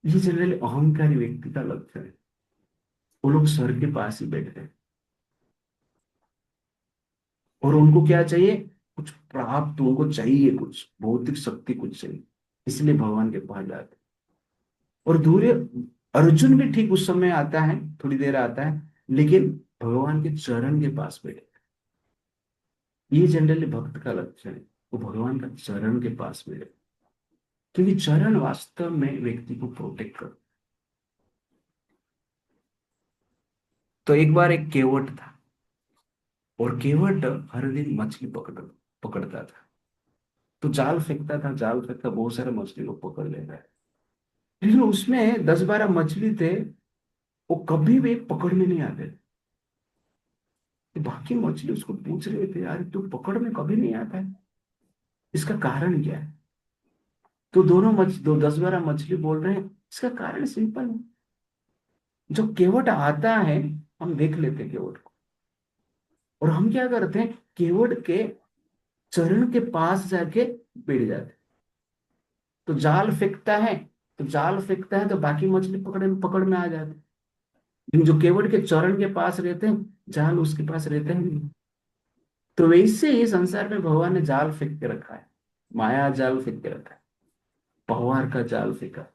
ये जनरली अहंकारी व्यक्ति का लक्षण है, वो लोग सर के पास ही बैठते हैं और उनको क्या चाहिए, कुछ प्राप्त, उनको चाहिए कुछ भौतिक शक्ति कुछ चाहिए, इसलिए भगवान के पास जाते। और दूर्य अर्जुन भी ठीक उस समय आता है, थोड़ी देर आता है, लेकिन भगवान के चरण के पास बैठे। ये जनरली भक्त का लक्षण है, वो भगवान का चरण के पास बैठे, क्योंकि चरण वास्तव में व्यक्ति को प्रोटेक्ट कर। तो एक बार एक केवट था, और केवट हर दिन मछली पकड़ता था। तो जाल फेंकता था, जाल फेंकता, बहुत सारे मछली को पकड़ लेता है। लेकिन उसमें 10-12 मछली थे, वो कभी भी पकड़ में नहीं आते थे। तो बाकी मछली उसको पूछ रहे थे, यार तू पकड़ में कभी नहीं आता है, इसका कारण क्या है? तो दोनों 10-12 मछली बोल रहे हैं, इसका कारण सिंपल है, जो केवट आता है, हम देख लेते हैं केवट को, और हम क्या करते हैं, केवट के चरण के पास जाके बैठ जाते। तो जाल फेंकता है, तो बाकी मछली पकड़ में आ जाते। लेकिन जो केवट के चरण के पास रहते हैं, जाल उसके पास रहते हैं नहीं। तो वैसे ही संसार में भगवान ने जाल फेंक के रखा है, माया जाल फेंक के रखा है, पवार का जाल फेंका है,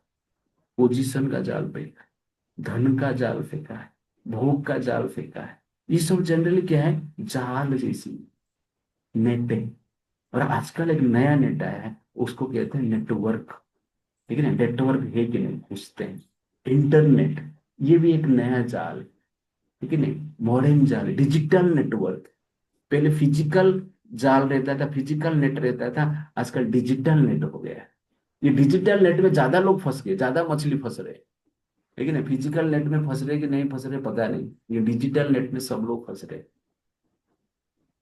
पोजीशन का जाल फेंका है, धन का जाल फेंका है, भोग का जाल फेंका है। ये सब जनरली क्या है, जाल जैसी नेट है। और आजकल एक नया नेट आया है, उसको कहते हैं नेटवर्क। ठीक है ना, नेटवर्क है कि नहीं पूछते हैं, इंटरनेट, ये भी एक नया जाल है। ठीक है नहीं, मॉडर्न जाल, डिजिटल नेटवर्क। पहले फिजिकल जाल रहता था, फिजिकल नेट रहता था, आजकल डिजिटल नेट हो गया है। ये डिजिटल नेट में ज्यादा लोग फंस गए, ज्यादा मछली फंस रहे हैं। लेकिन फिजिकल नेट में फंस रहे कि नहीं फंस रहे पता नहीं, ये डिजिटल नेट में सब लोग फंस रहे।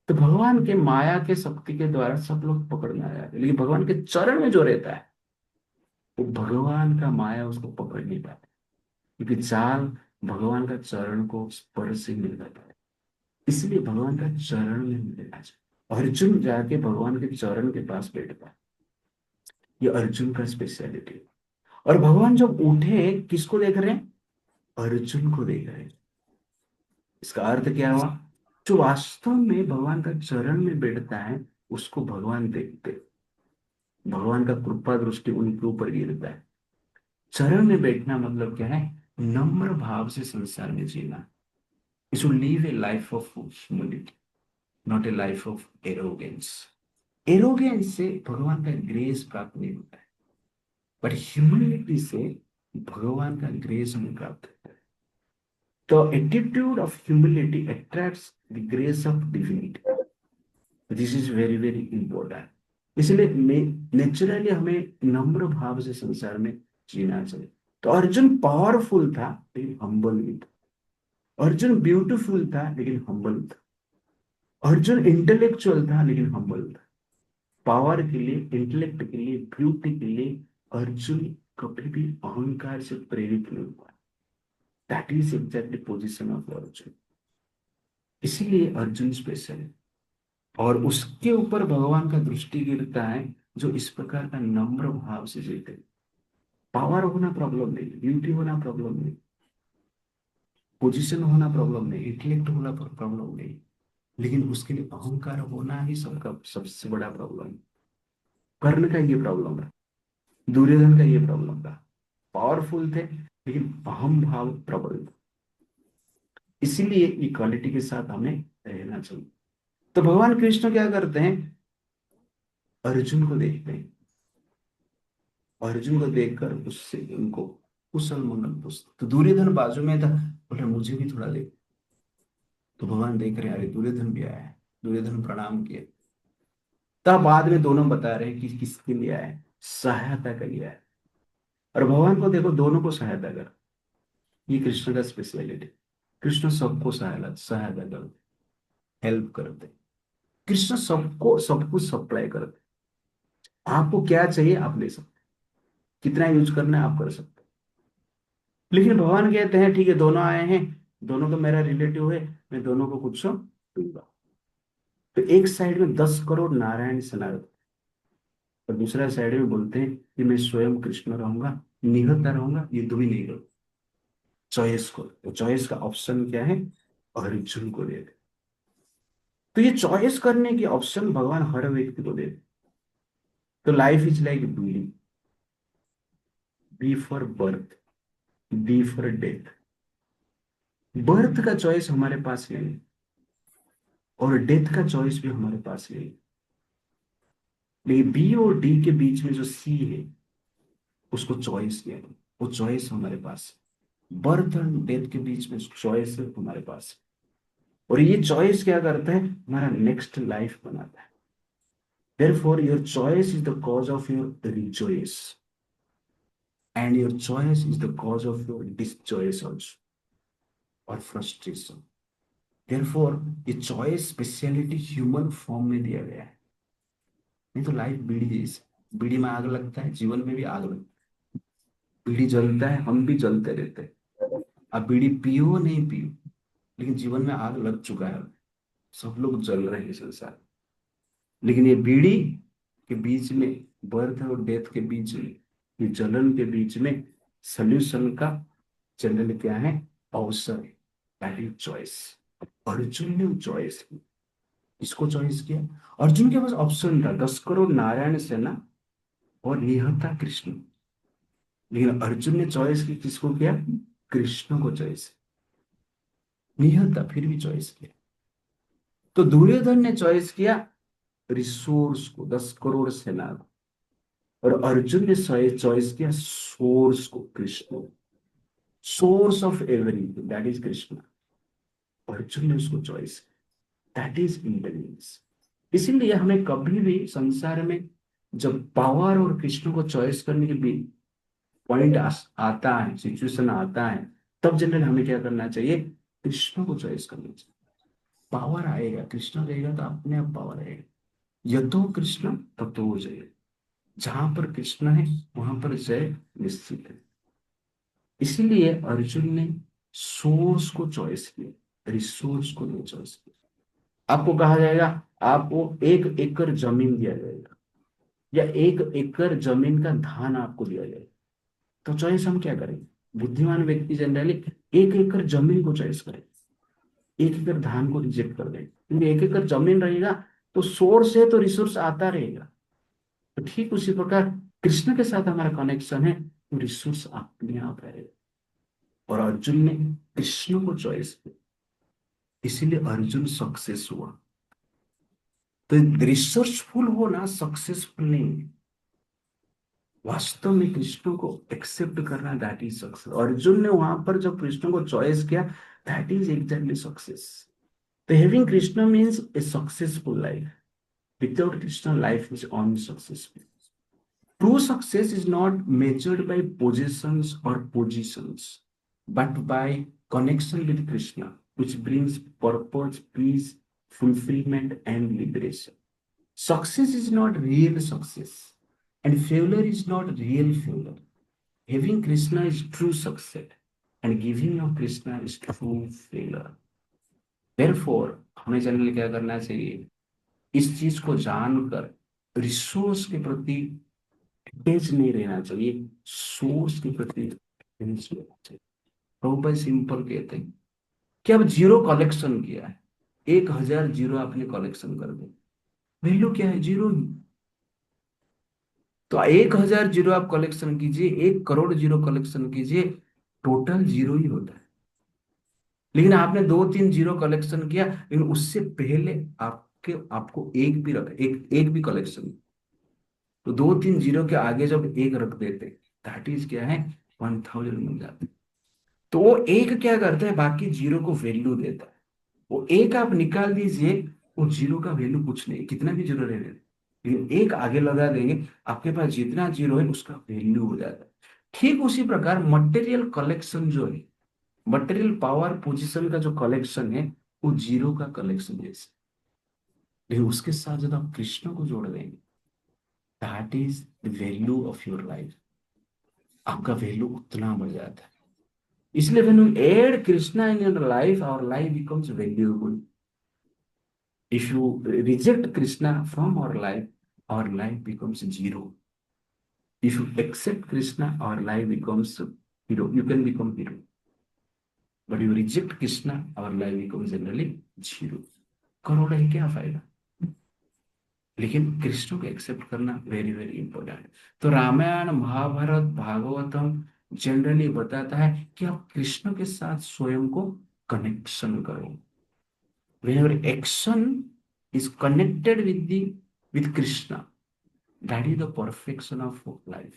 तो भगवान के माया के शक्ति के द्वारा सब लोग पकड़ में आ जाते हैं, लेकिन भगवान के चरण में जो रहता है, वो भगवान का माया उसको पकड़ नहीं पाता, क्योंकि जाल भगवान का चरण को स्पर्श ही मिल जाता है। इसलिए भगवान का चरण में मिलना चाहिए। अर्जुन जाके भगवान के चरण के पास बैठता है, ये अर्जुन का स्पेशलिटी है। और भगवान जब उठे, किसको देख रहे हैं, अर्जुन को देख रहे हैं। इसका अर्थ क्या हुआ, जो वास्तव में भगवान का चरण में बैठता है, उसको भगवान देखते हैं। भगवान का कृपा दृष्टि उनके ऊपर गिरता है। चरण में बैठना मतलब क्या है, नम्र भाव से संसार में जीना। You should live a life of humility, not a life of arrogance. Arrogance से भगवान का ग्रेस प्राप्त नहीं होता है, बट ह्यूमिलिटी से भगवान का ग्रेस हमें प्राप्त होता है। तो attitude of humility attracts the grace of divinity. This is very very important. इसलिए नेचुरली हमें नम्र भाव से संसार में जीना चाहिए। तो अर्जुन पावरफुल था लेकिन हम्बल भी था। अर्जुन ब्यूटीफुल था लेकिन हम्बल था। अर्जुन इंटेलेक्चुअल था लेकिन हम्बल था। पावर के लिए, इंटेलेक्ट के लिए, ब्यूटी के लिए अर्जुन कभी भी अहंकार से प्रेरित नहीं हुआ। That is exactly position of Arjun. इसीलिए अर्जुन स्पेशल है। और उसके ऊपर भगवान का दृष्टि गिरता है, जो इस प्रकार का नम्र भाव से जीते। पावर होना प्रॉब्लम नहीं, ब्यूटी होना प्रॉब्लम नहीं, पोजीशन होना प्रॉब्लम नहीं, इंटेलेक्ट होना प्रॉब्लम नहीं, लेकिन उसके लिए अहंकार होना ही सबका सबसे बड़ा प्रॉब्लम है। कर्ण का ये प्रॉब्लम है, दुर्योधन का ये प्रॉब्लम था। पावरफुल थे लेकिन अहम भाव प्रबल था। इसीलिए इक्वालिटी के साथ हमें रहना चाहिए। तो भगवान कृष्ण क्या करते हैं, अर्जुन को देखते हैं, अर्जुन को देखकर उससे उनको कुशल मंगल पूछते। तो दुर्योधन बाजू में था, बोले मुझे भी थोड़ा दे। तो भगवान देख रहे हैं, अरे दुर्योधन भी आया है। दुर्योधन प्रणाम किए। तब बाद में दोनों बता रहे हैं कि किसके लिए आए, सहायता के लिए आए। और भगवान को देखो, दोनों को सहायता कर, ये कृष्ण का स्पेशलिटी। कृष्ण सबको सहायता सहायता करते, हेल्प करते। कृष्ण सबको सब कुछ सप्लाई करते। आपको क्या चाहिए आप ले सकते, कितना यूज करना है आप कर सकते। लेकिन भगवान कहते हैं ठीक है, दोनों आए हैं, दोनों तो मेरा रिलेटिव है, मैं दोनों को कुछ दूंगा। तो एक साइड में 10 करोड़ नारायण सेना, और दूसरा साइड में बोलते हैं कि मैं स्वयं कृष्ण रहूंगा, निहत्था रहूंगा, युद्ध भी नहीं करूँ। चॉइस को, तो चॉइस का ऑप्शन क्या है? अर्जुन को दे दे। तो ये चॉइस करने की ऑप्शन भगवान हर व्यक्ति को दे दे। तो life is like bidi, B for birth, B for death. Birth का चॉइस हमारे पास नहीं है, और डेथ का चॉइस भी हमारे पास नहीं है। लेकिन बी और डी के बीच में जो सी है, उसको चॉइस नहीं है। वो चॉइस हमारे पास है। बर्थ और डेथ के बीच में चॉइस है हमारे पास। और ये चॉइस क्या करता है? हमारा नेक्स्ट लाइफ बनाता है। Therefore, your choice is the cause of your rejoice, and your choice is the cause of your disjoice also, or frustration. Therefore, ये choice स्पेशलिटी ह्यूमन फॉर्म में दिया गया है। नहीं तो लाइफ बीड़ी जैसी, बीड़ी में आग लगता है, जीवन में भी आग लगता है। बीड़ी जलता है, हम भी जलते रहते हैं। अब बीड़ी पियो नहीं पियो, लेकिन जीवन में आग लग चुका है। सब लोग जल रहे हैं संसार में। लेकिन ये बीड़ी के बीच में, बर्थ और डेथ के बीच में, ये जलन के बीच में सॉल्यूशन का जनरल क्या है? अवसर है। That is choice. अर्जुन ने चॉइस की। इसको चॉइस किया। अर्जुन के पास ऑप्शन था 10 करोड़ नारायण सेना और निहत्था कृष्ण। लेकिन अर्जुन ने चॉइस की, किसको किया? कृष्ण को चॉइस। निहत्था फिर भी चॉइस किया। तो दुर्योधन ने चॉइस किया रिसोर्स को, 10 करोड़ सेना को। और अर्जुन ने चॉइस किया सोर्स को, Krishna. Source of everything that is Krishna. Arjun ने उसको चॉइस, दैट इज इंटेलिजेंस। इसीलिए हमें कभी भी संसार में जब पावर और कृष्ण को चॉइस करने के भी पॉइंट आता है, सिचुएशन आता है, तब जनरल हमें क्या करना चाहिए? कृष्ण को चॉइस करना चाहिए। पावर आएगा, कृष्ण रहेगा तो अपने आप पावर आएगा। यदो कृष्ण तब तो वो जय। जहां पर कृष्ण है वहां पर जय निश्चित है। इसीलिए अर्जुन ने सोर्स को चॉइस किया, रिसोर्स को नहीं चॉइस किया। आपको कहा जाएगा, आपको 1 एकड़ जमीन दिया जाएगा, या 1 एकड़ जमीन का धान आपको दिया जाएगा, तो चॉइस हम क्या करेंगे? बुद्धिमान व्यक्ति जनरली 1 एकड़ जमीन को चॉइस करें, 1 एकड़ धान को रिजेक्ट कर देंगे। क्योंकि 1 एकड़ जमीन रहेगा तो सोर्स है, तो रिसोर्स आता रहेगा। तो ठीक उसी प्रकार कृष्ण के साथ हमारा कनेक्शन है, तो रिसोर्स अपने आप आएगा। और अर्जुन ने कृष्ण को चॉइस किया, इसीलिए अर्जुन सक्सेस हुआ। तो रिसोर्सफुल होना सक्सेसफुल नहीं है। वास्तव में कृष्ण को एक्सेप्ट करना, दैट इज सक्सेस। अर्जुन ने वहां पर जब कृष्ण को चॉइस किया, दैट इज एग्जैक्टली सक्सेस। तो having Krishna means A successful life. Without Krishna life is unsuccessful. True success is not measured by possessions or positions, but by connection with Krishna, which brings purpose, peace, fulfillment, and liberation. Success is not real success, and failure is not real failure. Having Krishna is true success, and giving of Krishna is true failure. Therefore, हमें generally क्या करना चाहिए? इस चीज को जानकर resource के प्रति अटैच नहीं रहना चाहिए, सोर्स के प्रति अटैच रहना चाहिए। प्रभुपाद सिंपल कहते हैं कि अब जीरो कलेक्शन किया है, 1000 जीरो आपने कलेक्शन कर दे, वैल्यू क्या है? जीरो ही। तो 1000 जीरो आप कलेक्शन कीजिए, 1 करोड़ जीरो कलेक्शन कीजिए, टोटल जीरो ही होता है। लेकिन आपने 2-3 जीरो कलेक्शन किया, लेकिन उससे पहले आपको एक भी रखा, एक भी कलेक्शन, तो 2-3 जीरो के आगे जब एक रख देते, दैट इज क्या है? 1000 मिल जाते। तो वो एक क्या करता है? बाकी जीरो को वैल्यू देता है। वो एक आप निकाल दीजिए, वो जीरो का वैल्यू कुछ नहीं, कितना भी जीरो रह लेकिन एक आगे लगा देंगे, आपके पास जितना जीरो है उसका वैल्यू हो जाता है। ठीक उसी प्रकार मटेरियल कलेक्शन जो है, मटेरियल पावर पोजीशन का जो कलेक्शन है, वो जीरो का कलेक्शन जैसे। लेकिन उसके साथ जब आप कृष्ण को जोड़ देंगे, that is the value of your life. आपका वैल्यू उतना बढ़ जाता है। इसलिए when we add Krishna in your life, our life becomes valuable. If you reject Krishna from our life, our life becomes zero. If you accept Krishna, our life becomes hero. You can become hero. But you reject Krishna, our life becomes generally zero. Crore है क्या फायदा? लेकिन कृष्ण को accept करना very very important. तो Ramayan, Mahabharat, Bhagavatam generally बताता है कि आप कृष्ण के साथ स्वयं को कनेक्शन करो। Whenever action is connected with Krishna, that is the perfection of life.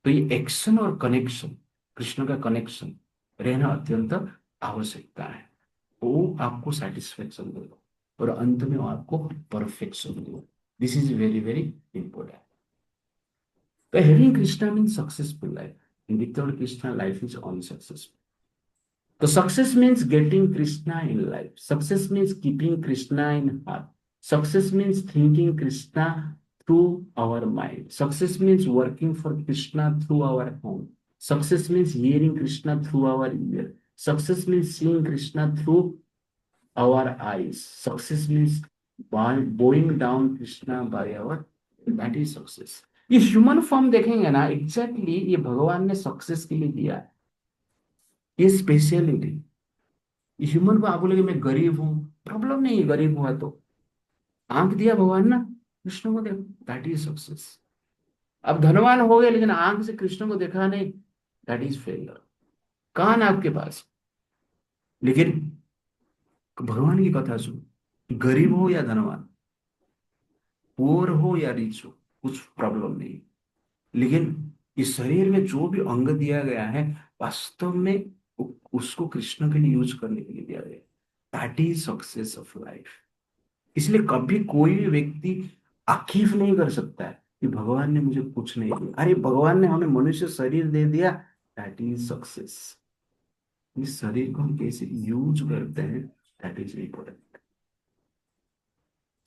तो ये एक्शन और कनेक्शन, कृष्ण का कनेक्शन रहना अत्यंत आवश्यकता है। वो आपको सेटिस्फेक्शन देगा और अंत में वो आपको परफेक्शन देगा। This is very very important. तो having Krishna means successful life, and without Krishna life is unsuccessful. तो success means getting Krishna in life, success means keeping Krishna in heart, success means thinking Krishna through our mind. Success means working for Krishna through our home. Success means hearing Krishna through our ear. Success means seeing Krishna through our eyes. Success means bowing down Krishna by our, that is success. ये human form देखेंगे ना, exactly ये भगवान ने success के लिए दिया है, ये स्पेशलिटी। ह्यूमन को आप बोलेगे मैं गरीब हूं, प्रॉब्लम नहीं है, गरीब हुआ तो आंख दिया भगवान ना, कृष्ण को देखो, दैट इज सक्सेस। अब धनवान हो गए लेकिन आंख से कृष्ण को देखा नहीं, दैट इज फेलियर। कान आपके पास, लेकिन भगवान की कथा सुन, गरीब हो या धनवान, पुअर हो या रिच हो, कुछ प्रॉब्लम नहीं। लेकिन इस शरीर में जो भी अंग दिया गया है वास्तव में उसको कृष्ण के लिए यूज करने के लिए दिया गया, that is success of life. इसलिए कभी कोई भी व्यक्ति आक्षेप नहीं कर सकता है कि भगवान ने मुझे कुछ नहीं दिया। अरे भगवान ने हमें मनुष्य शरीर दे दिया, दैट इज सक्सेस। इस शरीर को हम कैसे यूज करते हैं, दैट इज इम्पोर्टेंट।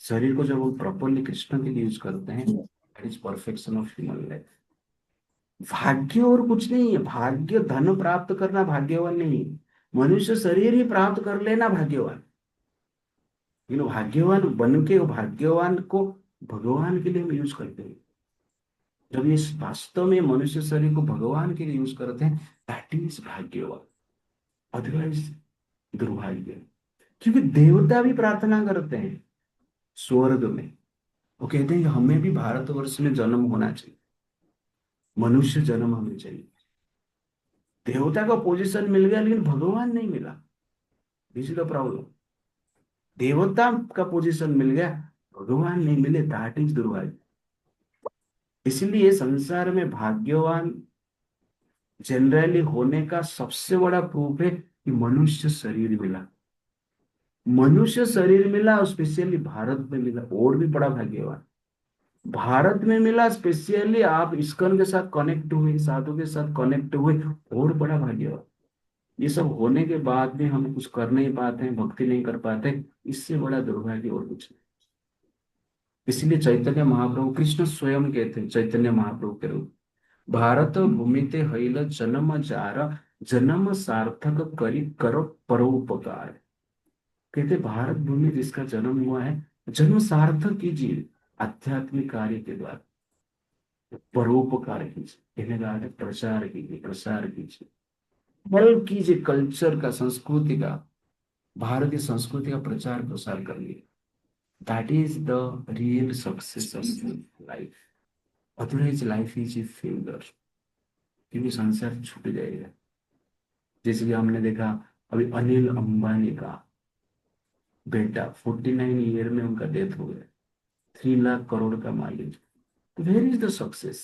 शरीर को जब हम प्रॉपरली कृष्ण के लिए यूज करते हैं, that is perfection of human life. भाग्य और कुछ नहीं है, भाग्य धन प्राप्त करना भाग्यवान नहीं है, मनुष्य शरीर ही प्राप्त कर लेना भाग्यवान। लेकिन भाग्यवान बन के भाग्यवान को भगवान के लिए हम यूज करते हैं। जब ये वास्तव में मनुष्य शरीर को भगवान के लिए यूज करते हैं, दैट इज भाग्यवान, अदरवाइज दुर्भाग्य। क्योंकि देवता भी प्रार्थना करते हैं स्वर्ग में, वो कहते हैं कि हमें भी भारतवर्ष में जन्म होना चाहिए, मनुष्य जन्म हमें चाहिए। देवता का पोजीशन मिल गया लेकिन भगवान नहीं मिला, दिस इज द प्रॉब्लम। देवता का पोजीशन मिल गया, भगवान नहीं मिले, दैट इज दुर्भाग्य। इसलिए संसार में भाग्यवान जनरली होने का सबसे बड़ा प्रूफ है कि मनुष्य शरीर मिला, मनुष्य शरीर मिला, स्पेशली भारत में मिला, और भी बड़ा भाग्यवान। भारत में मिला स्पेशली, आप इस्कॉन के साथ कनेक्ट हुए, साधु के साथ कनेक्ट हुए, और बड़ा भाग्यवान। ये सब होने के बाद भी हम कुछ कर नहीं पाते हैं, भक्ति नहीं कर पाते, इससे बड़ा दुर्भाग्य और कुछ नहीं। इसलिए चैतन्य महाप्रभु, कृष्ण स्वयं कहते हैं चैतन्य महाप्रभु के रूप, भारत भूमिते हईल जन्म जार, जन्म सार्थक करी करो परोपकार। कहते भारत भूमि जिसका जन्म हुआ है, जन्म सार्थक कीजिए आध्यात्मिक कार्य के द्वारा, परोपकार कीजिए, कहने का अर्थ है प्रचार कीजिए, प्रसार कीजिए, हेल्प कीजिए, कल्चर का, संस्कृति का, भारतीय संस्कृति का प्रचार प्रसार करिए। That is the real success of life, otherwise life is A failure, क्योंकि संसार छूट जाएगा। जैसे कि हमने देखा अभी अनिल अंबानी का बेटा 49 ईयर में उनका डेथ हो गया, 3 लाख करोड़ का मालिक। Where is the success?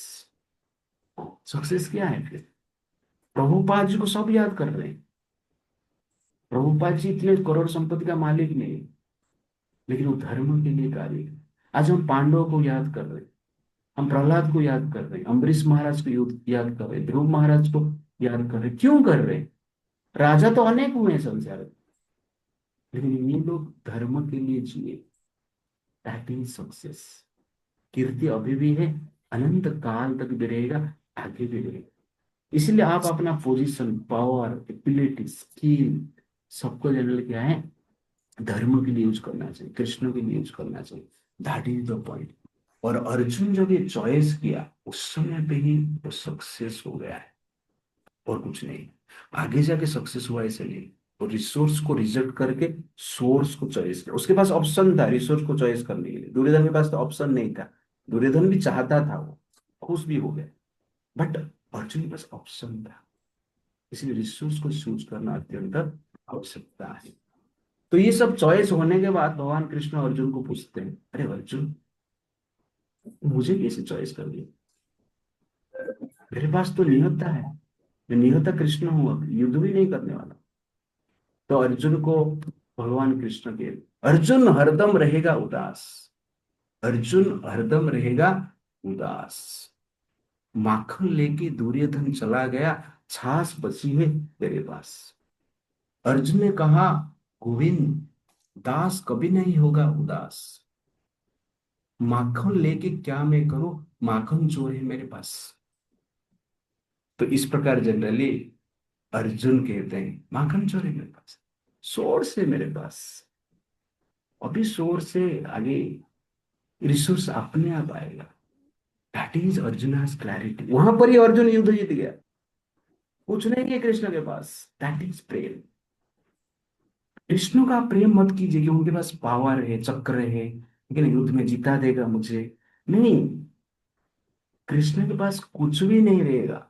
Success क्या है फिर? प्रभुपाद जी को सब याद कर रहे हैं, प्रभुपाद जी इतने करोड़ संपत्ति का मालिक नहीं, लेकिन वो धर्म के लिए कार्य है। आज हम पांडवों को याद कर रहे हैं, हम प्रहलाद को याद कर रहे हैं, अम्बरीश महाराज को याद कर रहे हैं, ध्रुव महाराज को याद कर रहे हैं। क्यों कर रहे हैं? राजा तो अनेक हुए हैं संसार में, लेकिन ये लोग धर्म के लिए जिए, दैट इज सक्सेस। कीर्ति अभी भी है, अनंत काल तक भी रहेगा, आगे भी रहेगा। इसलिए आप अपना पोजीशन, पावर, एबिलिटी, स्किल, सबको जनरल क्या है, धर्म के लिए यूज करना चाहिए, कृष्ण के लिए यूज करना चाहिए, दैट इज द पॉइंट। और अर्जुन जब ये चॉइस किया उस समय पे ही वो सक्सेस हो गया है, और कुछ नहीं। आगे जाके सक्सेस हुआ ऐसे नहीं। वो रिसोर्स को रिजेक्ट करके सोर्स को चॉइस किया। उसके पास ऑप्शन था रिसोर्स को चॉइस करने के लिए, दुर्योधन के पास तो ऑप्शन नहीं था। दुर्योधन भी चाहता था, वो खुश भी हो गया, बट अर्जुन के पास ऑप्शन था। इसलिए रिसोर्स को चूज करना अत्यंत आवश्यकता है। तो ये सब चॉइस होने के बाद भगवान कृष्ण अर्जुन को पूछते हैं, अरे अर्जुन, मुझे कैसे चॉइस कर दिया? मेरे पास तो निहत्था है, मैं निहत्था कृष्ण हूं, अब युद्ध भी नहीं करने वाला। तो अर्जुन को भगवान कृष्ण के, अर्जुन हरदम रहेगा उदास, अर्जुन हरदम रहेगा उदास। माखन लेके दुर्योधन चला गया, छाछ बची है तेरे पास। अर्जुन ने कहा, गोविंद, दास कभी नहीं होगा उदास। माखन लेके क्या मैं करूं, माखन चोर है मेरे पास। तो इस प्रकार जनरली अर्जुन कहते हैं, माखन चोर है मेरे पास, सोर्स है मेरे पास। अभी सोर्स से आगे रिसोर्स अपने आप आएगा। That is Arjun clarity. वहां पर ही अर्जुन युद्ध जीत गया। कुछ नहीं है कृष्ण के पास, दैट इज प्रेम। कृष्ण का प्रेम मत कीजिए कि उनके पास पावर है, चक्र है, लेकिन युद्ध में जिता देगा मुझे। नहीं, कृष्ण के पास कुछ भी नहीं रहेगा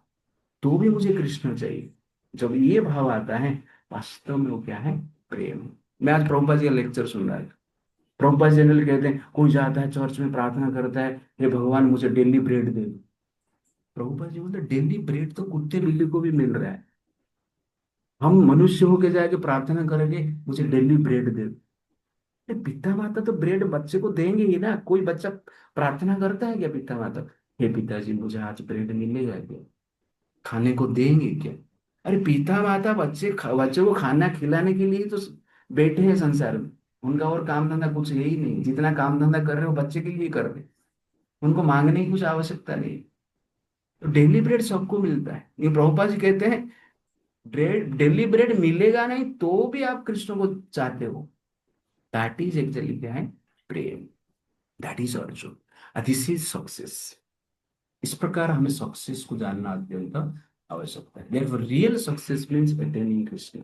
तो भी मुझे कृष्ण चाहिए। जब ये भाव आता है, वास्तव में वो क्या है, प्रेम। मैं आज प्रभुपाद जी का लेक्चर सुन रहा था। प्रभुपाद जनरल कहते हैं, कोई जाता है चर्च में प्रार्थना करता है, हे भगवान मुझे डेली ब्रेड दे दो। प्रभुपाद जी बोलते डेली ब्रेड तो कुत्ते बिल्ली को भी मिल रहा है, हम मनुष्य होके जाके प्रार्थना करेंगे मुझे डेली ब्रेड दे दो। ये पिता माता तो ब्रेड बच्चे को देंगे ही ना। कोई बच्चा प्रार्थना करता है क्या पिता माता, हे पिताजी मुझे आज ब्रेड मिलेगा क्या, खाने को देंगे क्या? अरे पिता माता बच्चे को खाना खिलाने के लिए तो बैठे हैं संसार में। उनका और काम धंधा कुछ है ही नहीं। जितना काम धंधा कर रहे हो बच्चे के लिए कर रहे हो, उनको मांगने की कुछ आवश्यकता नहीं। तो डेली ब्रेड सबको मिलता है। ये प्रभुपाद जी कहते हैं, ब्रेड डेली ब्रेड मिलेगा नहीं तो भी आप कृष्ण को चाहते हो। दैट इज एक्चुअली क्या है, प्रेम। That is Arjun, this is success. इस प्रकार हमें सक्सेस को जानना अत्यंत आवश्यकता है। Therefore, real success means attaining Krishna,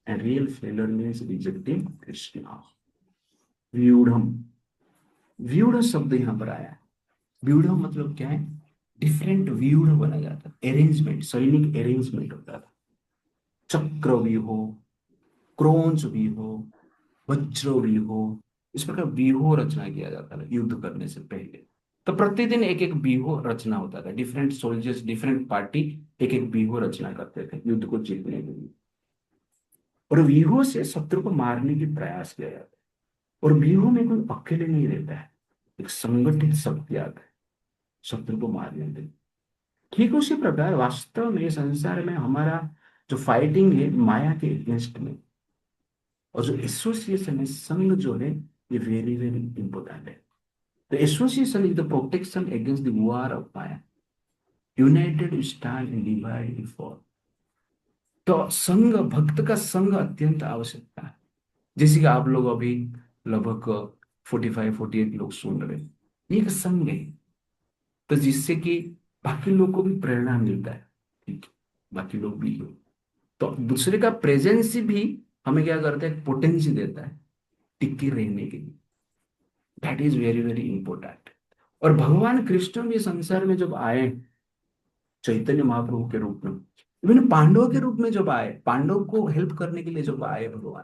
and real failure means rejecting Krishna. व्यूढ़म, व्यूढ़ शब्द यहाँ पर आया है। व्यूढ़ मतलब क्या है, डिफरेंट व्यूढ़ बना जाता है, अरेंजमेंट, सैनिक अरेंजमेंट होता था। चक्र व्यूह, क्रोंच व्यूह, वज्र व्यूह, इस प्रकार व्यूह रचना किया जाता था युद्ध करने से पहले। तो प्रतिदिन एक एक व्यूह रचना होता था। डिफरेंट सोल्जर्स, डिफरेंट पार्टी एक एक व्यूह रचना करते थे युद्ध को जीतने के लिए। और व्यूह से शत्रु को मारने की प्रयास किया जाता है। और व्यूह में कोई अकेले नहीं रहता है, एक संगठित शक्ति आता है शत्रु को मारने के लिए। ठीक उसी प्रकार वास्तव में संसार में हमारा जो फाइटिंग है माया के अगेंस्ट में, और जो एसोसिएशन है, संघ जो है, ये वेरी वेरी इंपॉर्टेंट है। The association is the protection against the war of Maya. United we stand and divided we fall. तो संघ, भक्त का संघ अत्यंत आवश्यकता है। जैसे कि आप लोग अभी लगभग 45-48 लोग सुन रहे हैं, ये एक संघ है। तो जिससे कि बाकी लोग को भी प्रेरणा मिलता है, ठीक है, बाकी लोग भी हो। तो दूसरे का प्रेजेंस भी हमें क्या करता है, पोटेंसी देता है टिके रहने के लिए। That is very very important. और भगवान कृष्ण भी संसार में जब आए चैतन्य महाप्रभु के रूप में, इवन पांडवों के रूप में जब आए, पांडव को हेल्प करने के लिए जब आए भगवान,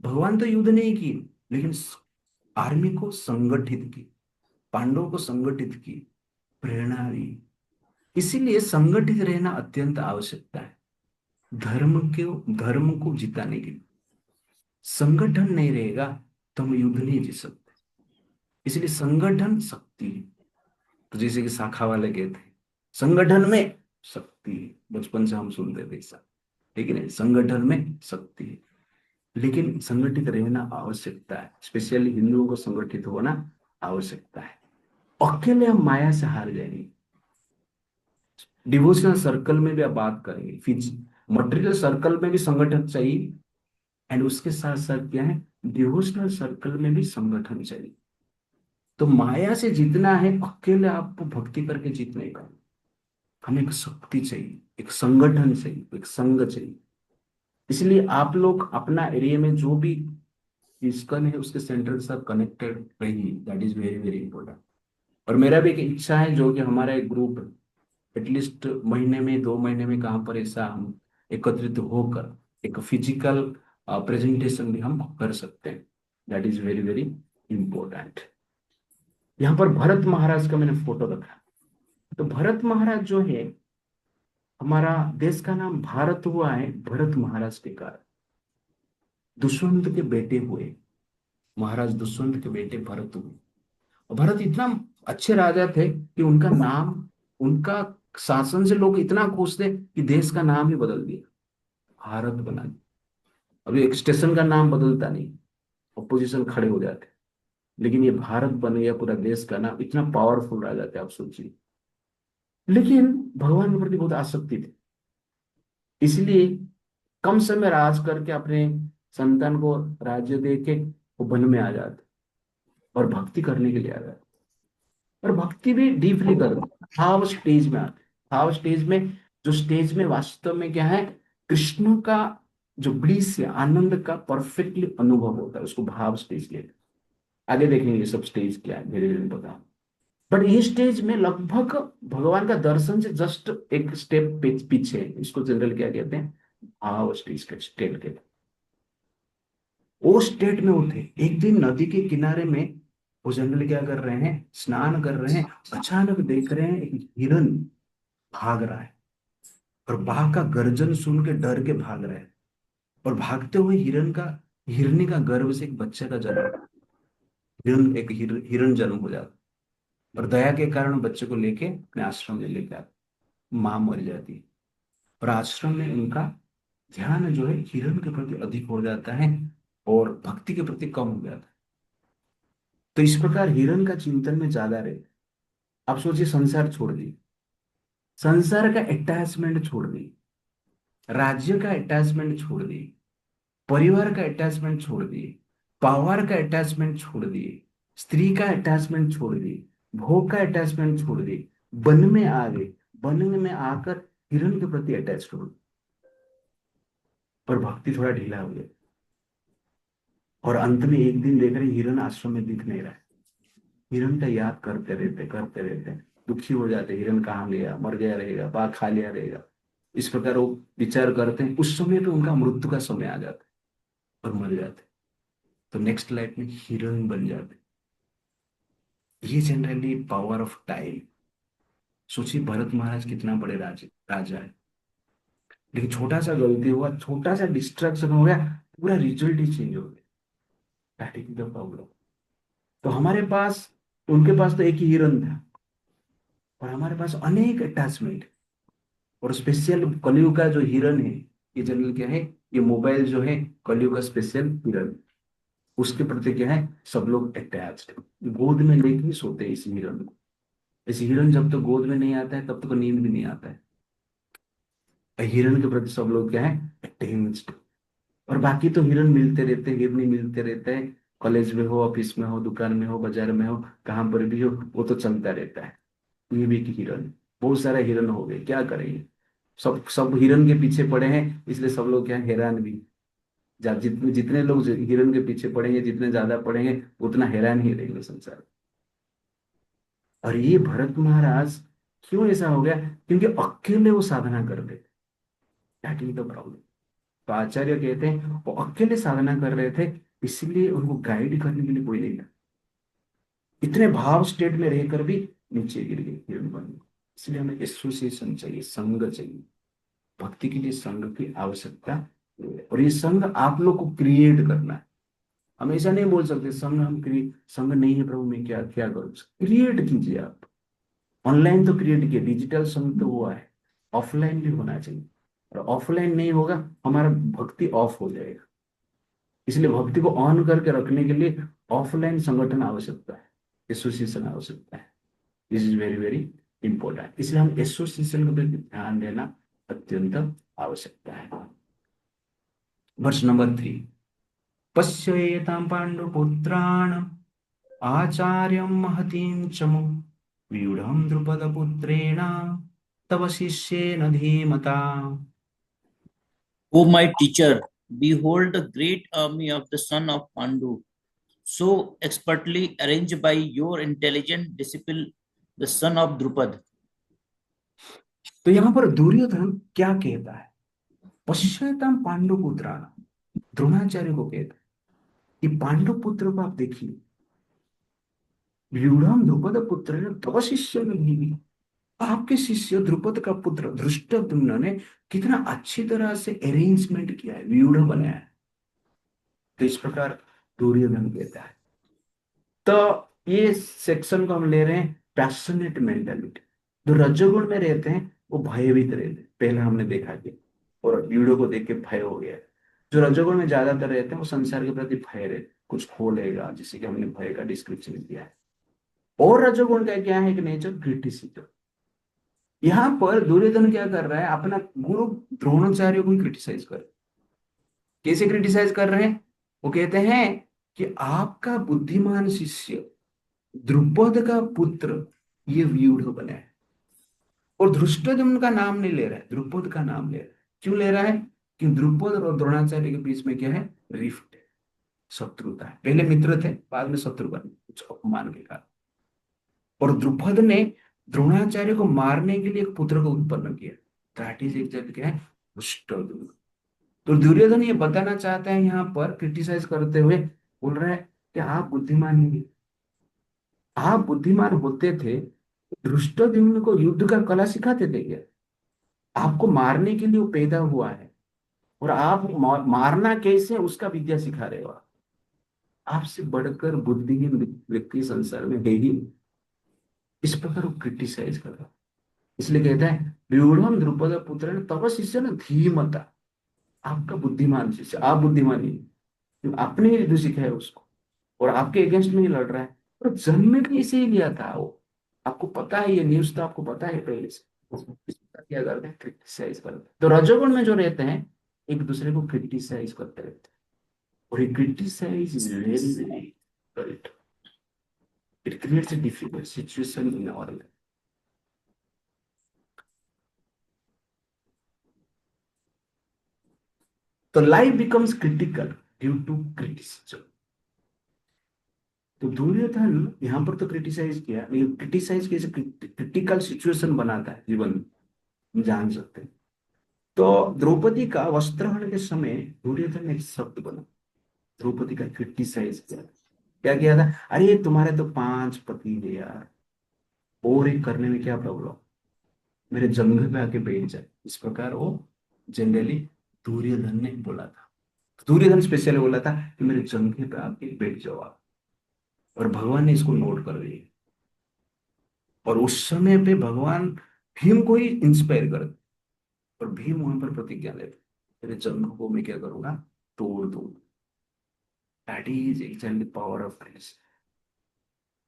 भगवान तो युद्ध नहीं की, लेकिन आर्मी को संगठित की, पांडवों को संगठित की, प्रेरणा दी। इसीलिए संगठित रहना अत्यंत आवश्यकता है धर्म को जिताने के लिए। संगठन नहीं रहेगा तो हम युद्ध नहीं जीत सकते। इसलिए संगठन शक्ति है। तो जैसे कि शाखा वाले कहते हैं, संगठन में शक्ति है, बचपन से हम सुनते थे ऐसा, ठीक है ना, संगठन में शक्ति है। लेकिन संगठित रहना आवश्यकता है, स्पेशली हिंदुओं को संगठित होना आवश्यकता है। अकेले हम माया से हार जाएंगे। डिवोशनल सर्कल में भी आप बात करेंगे, फिर मटेरियल सर्कल में भी संगठन चाहिए, एंड उसके साथ साथ क्या है, डिवोशनल सर्कल में भी संगठन चाहिए। तो माया से जीतना है, अकेले आपको भक्ति करके जीत नहीं पाएंगे। हमें एक शक्ति चाहिए, एक संगठन चाहिए, एक संघ चाहिए। इसलिए आप लोग अपना एरिया में जो भी इस्कॉन है उसके सेंटर के साथ कनेक्टेड रहिए, that is very very important. और मेरा भी एक इच्छा है जो कि हमारा एक ग्रुप एटलीस्ट महीने में 2 महीने में कहाँ पर ऐसा हम एकत्रित होकर एक फिजिकल प्रेजेंटेशन भी हम कर सकते हैं, that is very very important. यहाँ पर भरत महाराज का मैंने फोटो रखा। तो भरत महाराज जो है, हमारा देश का नाम भारत हुआ है भरत महाराज के कारण। दुष्यंत के बेटे हुए, महाराज दुष्यंत के बेटे भरत हुए। और भरत इतना अच्छे राजा थे कि उनका नाम, उनका शासन से लोग इतना खुश थे कि देश का नाम ही बदल दिया, भारत बना दिया। अभी एक स्टेशन का नाम बदलता नहीं, अपोजिशन खड़े हो जाते, लेकिन ये भारत बन गया पूरा देश का नाम। इतना पावरफुल राजा थे, आप सोचिए। लेकिन भगवान के प्रति बहुत आसक्ति थी, इसलिए कम समय राज करके अपने संतान को राज्य दे के वो वन में आ जाते और भक्ति करने के लिए आ जाते। और भक्ति भी डीपली करते, भाव स्टेज में आते। भाव स्टेज में, जो स्टेज में वास्तव में क्या है, कृष्ण का जो ब्लिस या आनंद का परफेक्टली अनुभव होता है, उसको भाव स्टेज कहते हैं। आगे देखेंगे ये सब स्टेज क्या है, धीरे धीरे बता। बट ये स्टेज में लगभग भगवान का दर्शन से जस्ट एक स्टेप पीछे है। इसको जनरल क्या कहते हैं, भाव स्टेज का स्टेट कहते हैं। वो स्टेट में वो थे। एक दिन नदी के किनारे में वो जनरल क्या कर रहे हैं, स्नान कर रहे हैं। अचानक देख रहे हैं एक हिरन भाग रहा है, और बाघ का गर्जन सुन के डर के भाग रहे हैं। और भागते हुए हिरनी का गर्भ से एक बच्चे का जन्म, हिरन जन्म हो जाता। और दया के कारण बच्चे को लेके अपने आश्रम में लेके आते। माँ मर जाती है, और आश्रम में उनका ध्यान जो है हिरन के प्रति अधिक हो जाता है और भक्ति के प्रति कम हो जाता है। तो इस प्रकार हिरन का चिंतन में ज्यादा रहता है। आप सोचिए, संसार छोड़ दी, संसार का अटैचमेंट छोड़ दी, राज्य का अटैचमेंट छोड़ दी, परिवार का अटैचमेंट छोड़ दिए, पावर का अटैचमेंट छोड़ दिए, स्त्री का अटैचमेंट छोड़ दिए, भोग का अटैचमेंट छोड़ दिए, वन में आ गए। वन में आकर हिरन के प्रति अटैच हो गए। पर भक्ति थोड़ा ढीला हो गया, और अंत में एक दिन देख रहे हिरन आश्रम में दिख नहीं रहा है। हिरन का याद करते रहते, दुखी हो जाते, हिरन कहाँ गया, मर गया रहेगा, बाघ खा लिया रहेगा। इस प्रकार वो विचार करते हैं। उस समय पे उनका मृत्यु का समय आ जाता है और मर जाते। तो नेक्स्ट लाइफ में हिरन बन जाते। ये जनरली पावर ऑफ टाइम। सोचिए भरत महाराज कितना बड़े राजा है, लेकिन छोटा सा गलती हुआ, छोटा सा डिस्ट्रैक्शन हो गया, पूरा रिजल्ट ही चेंज हो गया। That is the problem. तो हमारे पास, उनके पास तो एक ही हिरन था, और हमारे पास अनेक अटैचमेंट। और स्पेशल कलयुग का जो हिरन है, ये जनरल क्या है, ये मोबाइल जो है कलयुग का स्पेशल हिरन, उसके प्रति क्या है, सब लोग अटैच्ड। गोद में लेके ही सोते हैं इस हिरन को। इस हिरन जब तक गोद में नहीं आता है तब तक नींद भी नहीं आता है। हिरन के प्रति सब लोग क्या है, अटैच्ड। और बाकी तो हिरन मिलते रहते हैं, हिरनी मिलते रहते हैं। कॉलेज में हो, ऑफिस में हो, दुकान में हो, बाजार में हो, कहाँ पर भी हो, वो तो चलता रहता है। ये भी एक हिरन है। बहुत सारे हिरन हो गए, क्या करेंगे। सब सब हिरन के पीछे पड़े हैं, इसलिए सब लोग क्या है, हैरान भी। जितने जितने लोग हिरन के पीछे पड़ेंगे, जितने ज्यादा पड़ेंगे, उतना हैरान ही रहेंगे संसार। और ये भरत महाराज क्यों ऐसा हो गया, क्योंकि अकेले वो साधना कर रहे थे। That is the problem. तो आचार्य कहते हैं वो अकेले साधना कर रहे थे, इसलिए उनको गाइड करने के लिए कोई नहीं था। इतने भाव स्टेट में रहकर भी नीचे गिर गए, हिरण बन गए। इसलिए हमें एसोसिएशन चाहिए, संग चाहिए। भक्ति के लिए संघ की आवश्यकता है। और ये संघ आप लोग को क्रिएट करना है। हमेशा नहीं बोल सकते संघ हम संघ नहीं है प्रभु, मैं क्या क्या करूँ। क्रिएट कीजिए आप। ऑनलाइन तो क्रिएट किया, डिजिटल संघ तो हुआ है, ऑफलाइन भी होना चाहिए। और ऑफलाइन नहीं होगा, हमारा भक्ति ऑफ हो जाएगा। इसलिए भक्ति को ऑन करके रखने के लिए ऑफलाइन संगठन आवश्यकता है, एसोसिएशन आवश्यकता है। This is very very important. इसलिए हम एसोसिएशन को भी ध्यान देना अत्यंत आवश्यकता है। वर्ष नंबर 3, पश्येतां पांडुपुत्राण आचार्यं महतीं चमु व्यूढ़ं द्रुपदपुत्रेण तव शिष्येन धीमता। O my teacher, behold the great army of the son of Pandu, so expertly arranged by your intelligent disciple, the son of Drupad. तो यहाँ पर दुर्योधन क्या कहता है? पश्यताम पांडुपुत्राणाम, द्रोणाचार्य को कहता है कि पांडु पुत्र को आप देखिए, व्यूढ़म द्रुपद पुत्र ने तव शिष्य में भी, आपके शिष्य द्रुपद का पुत्र धृष्टद्युम्न ने कितना अच्छी तरह से अरेंजमेंट किया है, व्यूढ़ बनाया है। तो इस प्रकार दुर्योधन कहता है। तो ये सेक्शन को हम ले रहे हैं पैशनेट मेंटालिटी। जो रजोगुण में रहते हैं वो भयभीत रहते हैं, पहले हमने देखा कि, और वीडियो को देख के भय हो गया। जो रजोगुण में ज्यादातर रहते हैं वो संसार के प्रति भय रहते, कुछ खोलेगा, जिससे कि हमने भय का डिस्क्रिप्शन दिया है। और रजोगुण का क्या है, एक नेचर क्रिटिसिज्म। यहाँ पर दुर्योधन क्या कर रहा है, अपना गुरु द्रोणाचार्य को ही क्रिटिसाइज कर, कैसे क्रिटिसाइज कर रहे हैं? वो कहते हैं कि आपका बुद्धिमान शिष्य द्रुपद का पुत्र ये व्यूढ़ बना है। और धृष्टद्युम्न का नाम नहीं ले रहा है, द्रुपद का नाम ले रहा है। क्यों ले रहा है? कि द्रुपद और द्रोणाचार्य के बीच में क्या है, रिफ्ट है, शत्रुता है। पहले मित्र थे, बाद में शत्रु बने कुछ अपमान के कारण। और द्रुपद ने द्रोणाचार्य को मारने के लिए एक पुत्र को उत्पन्न किया, दैट इज एग्जैक्ट क्या है, धृष्टद्युम्न। तो दुर्योधन ये बताना चाहता है यहाँ पर क्रिटिसाइज करते हुए, बोल रहा है कि आप बुद्धिमान नहीं, आप बुद्धिमान होते थे, धृष्टद्युम्न को युद्ध का कला सिखाते थे क्या? आपको मारने के लिए वो पैदा हुआ है, और आप मारना कैसे उसका विद्या सिखा रहे हो। आपसे बढ़कर बुद्धिहीन व्यक्ति संसार में है ही नहीं। इस प्रकार वो क्रिटिसाइज कर रहा है। इसलिए कहता है व्यूढ़म द्रुपद पुत्र ने तब शिष्य ने धीमता, आपका बुद्धिमान शिष्य, आप बुद्धिमान नहीं, आपने ही युद्ध सिखाया उसको, और आपके अगेंस्ट में ही लड़ रहा है। और जन्म में भी इसे ही लिया था वो, आपको पता है, ये न्यूज तो आपको पता है पहले से। क्या करते हैं, क्रिटिसाइज करते हैं। तो रजोगुण में जो रहते हैं एक दूसरे को क्रिटिसाइज करते रहते हैं, और ये criticize is very very difficult, it creates a difficult situation in our life. तो life becomes critical due to criticism. तो दुर्योधन यहाँ पर तो क्रिटिसाइज किया, लेकिन क्रिटिसाइज कैसे क्रिटिकल सिचुएशन बनाता है जीवन में, हम जान सकते हैं। तो द्रौपदी का वस्त्रहरण के समय दुर्योधन ने एक शब्द बना, द्रौपदी का क्रिटिसाइज किया। क्या किया था? अरे तुम्हारे तो 5 पति है यार, और एक करने में क्या प्रॉब्लम, मेरे जंघे पे आके बैठ जाए। इस प्रकार वो जनरली दुर्योधन ने बोला था। दुर्योधन स्पेशली बोला था कि मेरे जंघे पे आके बैठ जाओ आप। और भगवान ने इसको नोट कर दिया, और उस समय पे भगवान भीम को ही इंस्पायर कर, और भीम वहां पर प्रतिज्ञा लेते, तेरे जंघ को मैं क्या करूंगा, तोड़ दूंगा। That is actually power of grace.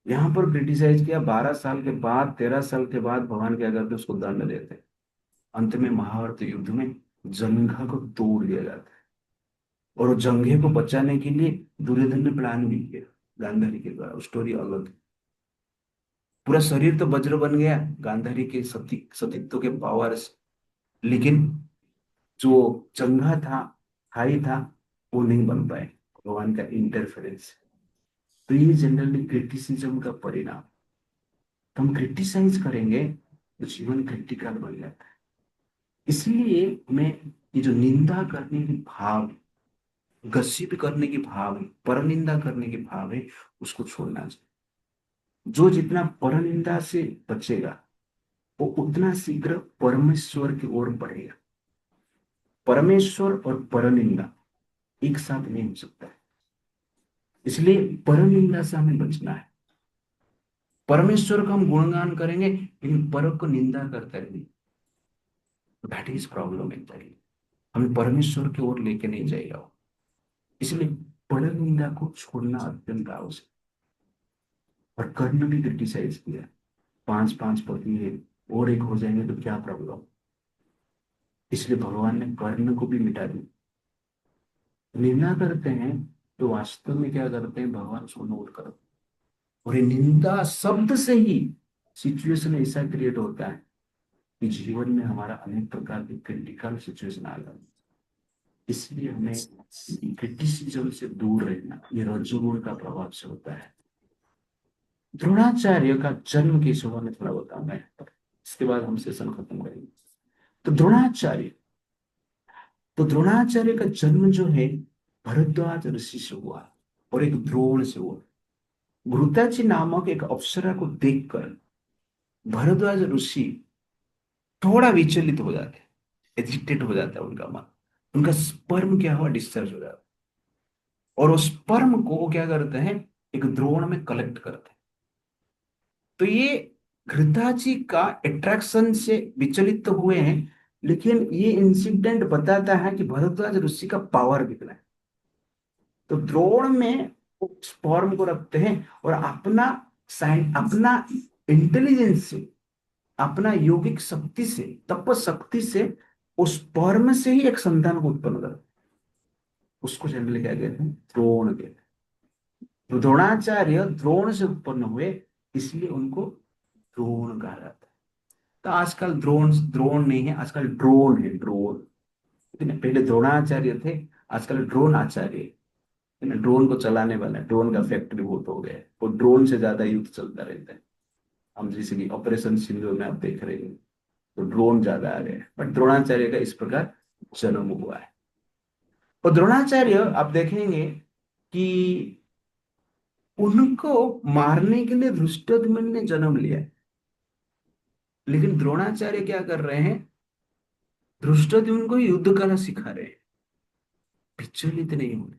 यहाँ पर क्रिटिसाइज किया, 12 साल के बाद, 13 साल के बाद भगवान क्या करते हैं, उसको दंड देते हैं। अंत में महाभारत युद्ध में जंघा को तोड़ दिया जाता है। और वो जंघे को बचाने के लिए दुर्योधन ने प्लान भी किया गांधारी के द्वारा, स्टोरी अलग है। पूरा शरीर तो वज्र बन गया गांधारी के सतीत्व के पावर से, लेकिन जो जंघा था, हाई था, वो नहीं बन पाए, भगवान का इंटरफेरेंस। तो ये जनरली क्रिटिसिज्म का परिणाम। तो हम क्रिटिसाइज करेंगे तो जीवन क्रिटिकल बन जाता है। इसलिए मैं, ये जो निंदा करने की भाव, गसिप करने की भाव है, परनिंदा करने की भाव है, उसको छोड़ना चाहिए। जो जितना परनिंदा से बचेगा वो उतना शीघ्र परमेश्वर की ओर बढ़ेगा। परमेश्वर और परनिंदा एक साथ नहीं हो सकता है, इसलिए परनिंदा से हमें बचना है। परमेश्वर का हम गुणगान करेंगे लेकिन पर को निंदा करते रहेंगे, दैट इज प्रॉब्लम एक्चुअली। हमें परमेश्वर की ओर लेके नहीं जाएगा। इसलिए पर निंदा को छोड़ना अत्यंत आवश्यक। और कर्ण भी क्रिटिसाइज किया, 5 5 पति है, और एक हो जाएंगे तो क्या प्रॉब्लम। इसलिए भगवान ने कर्ण को भी मिटा दिया। निंदा करते हैं तो वास्तव में क्या करते हैं, भगवान उसको नोट करते हैं। और ये निंदा शब्द से ही सिचुएशन ऐसा क्रिएट होता है कि जीवन में हमारा अनेक प्रकार की क्रिटिकल सिचुएशन आ जाती है। इसलिए हमें क्रिटिसिज्म से दूर रहना, ये रजोगुण का प्रभाव से होता है। द्रोणाचार्य का जन्म कैसे हुआ मैं थोड़ा बताऊंगा यहाँ पर, इसके बाद हम सेशन खत्म करेंगे। तो द्रोणाचार्य का जन्म जो है भरद्वाज ऋषि से हुआ और एक द्रोण से हुआ। घृताची नामक एक अप्सरा को देखकर भरद्वाज ऋषि थोड़ा विचलित हो जाते हैं, एजिटेट हो जाता है उनका मन, उनका स्पर्म क्या हुआ, डिस्चार्ज हो जाता है। और उस स्पर्म को वो क्या करते हैं, एक द्रोण में कलेक्ट करते हैं। तो ये घृताची का अट्रैक्शन से विचलित तो हुए हैं, लेकिन ये इंसिडेंट बताता है कि भरद्वाज ऋषि का पावर कितना है। तो द्रोण में वो स्पर्म को रखते हैं और अपना इंटेलिजेंस से, अपना योगिक शक्ति से, तप शक्ति से उस स्पर्म से ही एक संतान को उत्पन्न करते हैं। उसको जनरली क्या कहते हैं, द्रोण कहते हैं। तो द्रोणाचार्य द्रोण से उत्पन्न हुए, इसलिए उनको द्रोण कहा जाता है। तो आजकल द्रोण द्रोण नहीं है, आजकल ड्रोन है, ड्रोन। लेकिन पहले द्रोणाचार्य थे, आजकल ड्रोन आचार्य है ना। ड्रोन को चलाने वाला, ड्रोन का फैक्ट्री बहुत हो गया है और ड्रोन से ज्यादा युद्ध चलता रहता है। हम जैसे कि ऑपरेशन सिंदूर में आप देख रहे हैं, तो ड्रोन ज्यादा आ गए हैं, बट द्रोणाचार्य का इस प्रकार जन्म हुआ है। और द्रोणाचार्य आप देखेंगे कि उनको मारने के लिए धृष्टद्युम्न ने जन्म लिया है। लेकिन द्रोणाचार्य क्या कर रहे हैं, धृष्टद्युम्न को युद्ध कला सिखा रहे हैं, विचलित नहीं होने।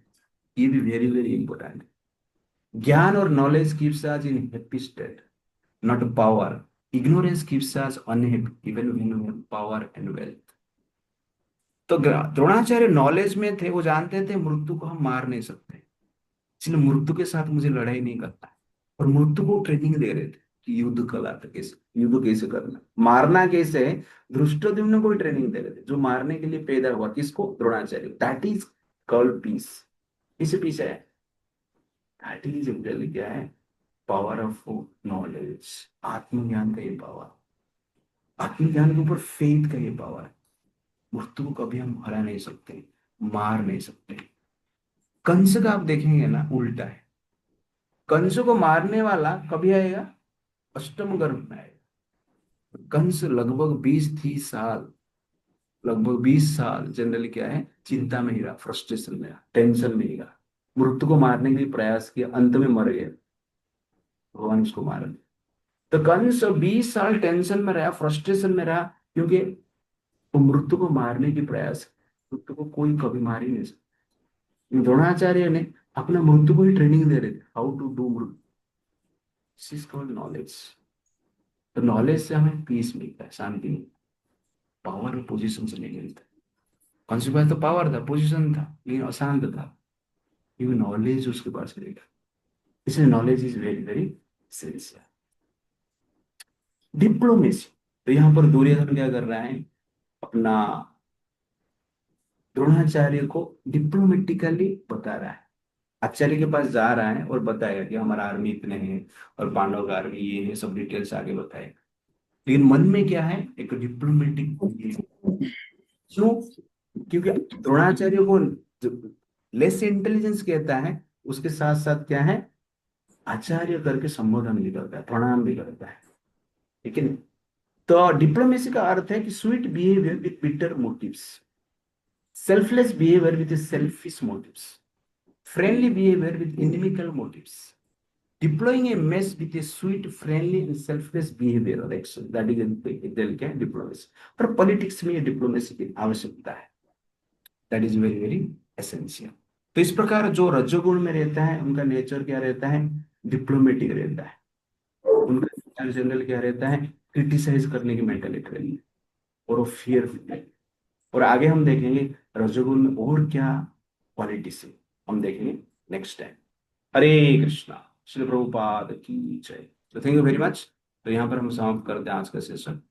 ये भी वेरी वेरी इंपॉर्टेंट है। ज्ञान और knowledge keeps us in happy state, not power. Ignorance keeps us unhappy even when we have power and wealth. तो द्रोणाचार्य नॉलेज में थे, वो जानते थे मृत्यु को हम मार नहीं सकते, इसलिए मृत्यु के साथ मुझे लड़ाई नहीं करना है। और मृत्यु को ट्रेनिंग दे रहे थे कि युद्ध कला था, कैसे युद्ध कैसे करना, मारना कैसे है। धृष्टद्युम्न को भी ट्रेनिंग दे रहे थे, जो मारने के लिए पैदा हुआ, किसको, Dronacharya. That is called peace. इसे पीस है, दैट इज एक्चुअली क्या है, पावर ऑफ नॉलेज। आत्मज्ञान का ये पावर, आत्मज्ञान के ऊपर फेथ का ये पावर है। मृत्यु को कभी हम हरा नहीं सकते, मार नहीं सकते। कंस का आप देखेंगे ना, उल्टा है। कंस को मारने वाला कभी आएगा, अष्टम गर्भ में आएगा। कंस लगभग 20-30 साल, लगभग 20 साल जनरली क्या है, चिंता में ही रहा, फ्रस्ट्रेशन में रहा, टेंशन में ही रहा। मृत्यु को मारने के लिए प्रयास किया, अंत में मर गया, भगवान उसको मारा। तो कंस 20 साल टेंशन में रहा, फ्रस्ट्रेशन में रहा, क्योंकि वो मृत्यु को मारने की प्रयास, मृत्यु को कोई कभी मार ही नहीं सकता। द्रोणाचार्य ने अपना मृत्यु को ही ट्रेनिंग दे रहे थे, हाउ टू डू मृत्यु। This is called knowledge. तो नॉलेज से हमें पीस मिलता है, शांति मिलती है, पावर और पोजीशन से नहीं मिलता। कंस के पास तो पावर था, पोजीशन था, लेकिन अशांत था, क्योंकि नॉलेज उसके पास रहेगा। इसलिए knowledge is very very essential. Diplomacy, तो यहाँ पर दुर्योधन क्या कर रहा है, अपना द्रोणाचार्य को डिप्लोमेटिकली बता रहा है। आचार्य के पास जा रहा है और बताएगा कि हमारा आर्मी इतने हैं और पांडव का आर्मी ये है, सब डिटेल्स आगे बताएगा। लेकिन मन में क्या है, एक डिप्लोमेटिक। क्यों, क्योंकि द्रोणाचार्य को लेस इंटेलिजेंस कहता है, उसके साथ साथ क्या है, आचार्य करके संबोधन भी करता है, प्रणाम भी करता है। लेकिन तो डिप्लोमेसी का अर्थ है कि sweet behaviour with bitter motives, selfless behaviour with selfish motives, friendly behavior with inimical motives, deploying a mesh with a sweet, friendly and selfless behavior or action, that is diplomacy। पर politics में ये diplomacy की आवश्यकता है, that is very very essential. तो इस प्रकार जो रजोगुण में रहता है, उनका नेचर क्या रहता है, डिप्लोमेटिक रहता है। उनका जनरल क्या रहता है, क्रिटिसाइज करने की मेंटेलिटी रहती है, और वो फियरफुल है। और आगे हम देखेंगे रजोगुण में और क्या क्वालिटीज है, हम देखेंगे नेक्स्ट टाइम। हरे कृष्णा, श्री प्रभुपाद की जय। तो थैंक यू वेरी मच। तो यहाँ पर हम समाप्त करते हैं आज का सेशन।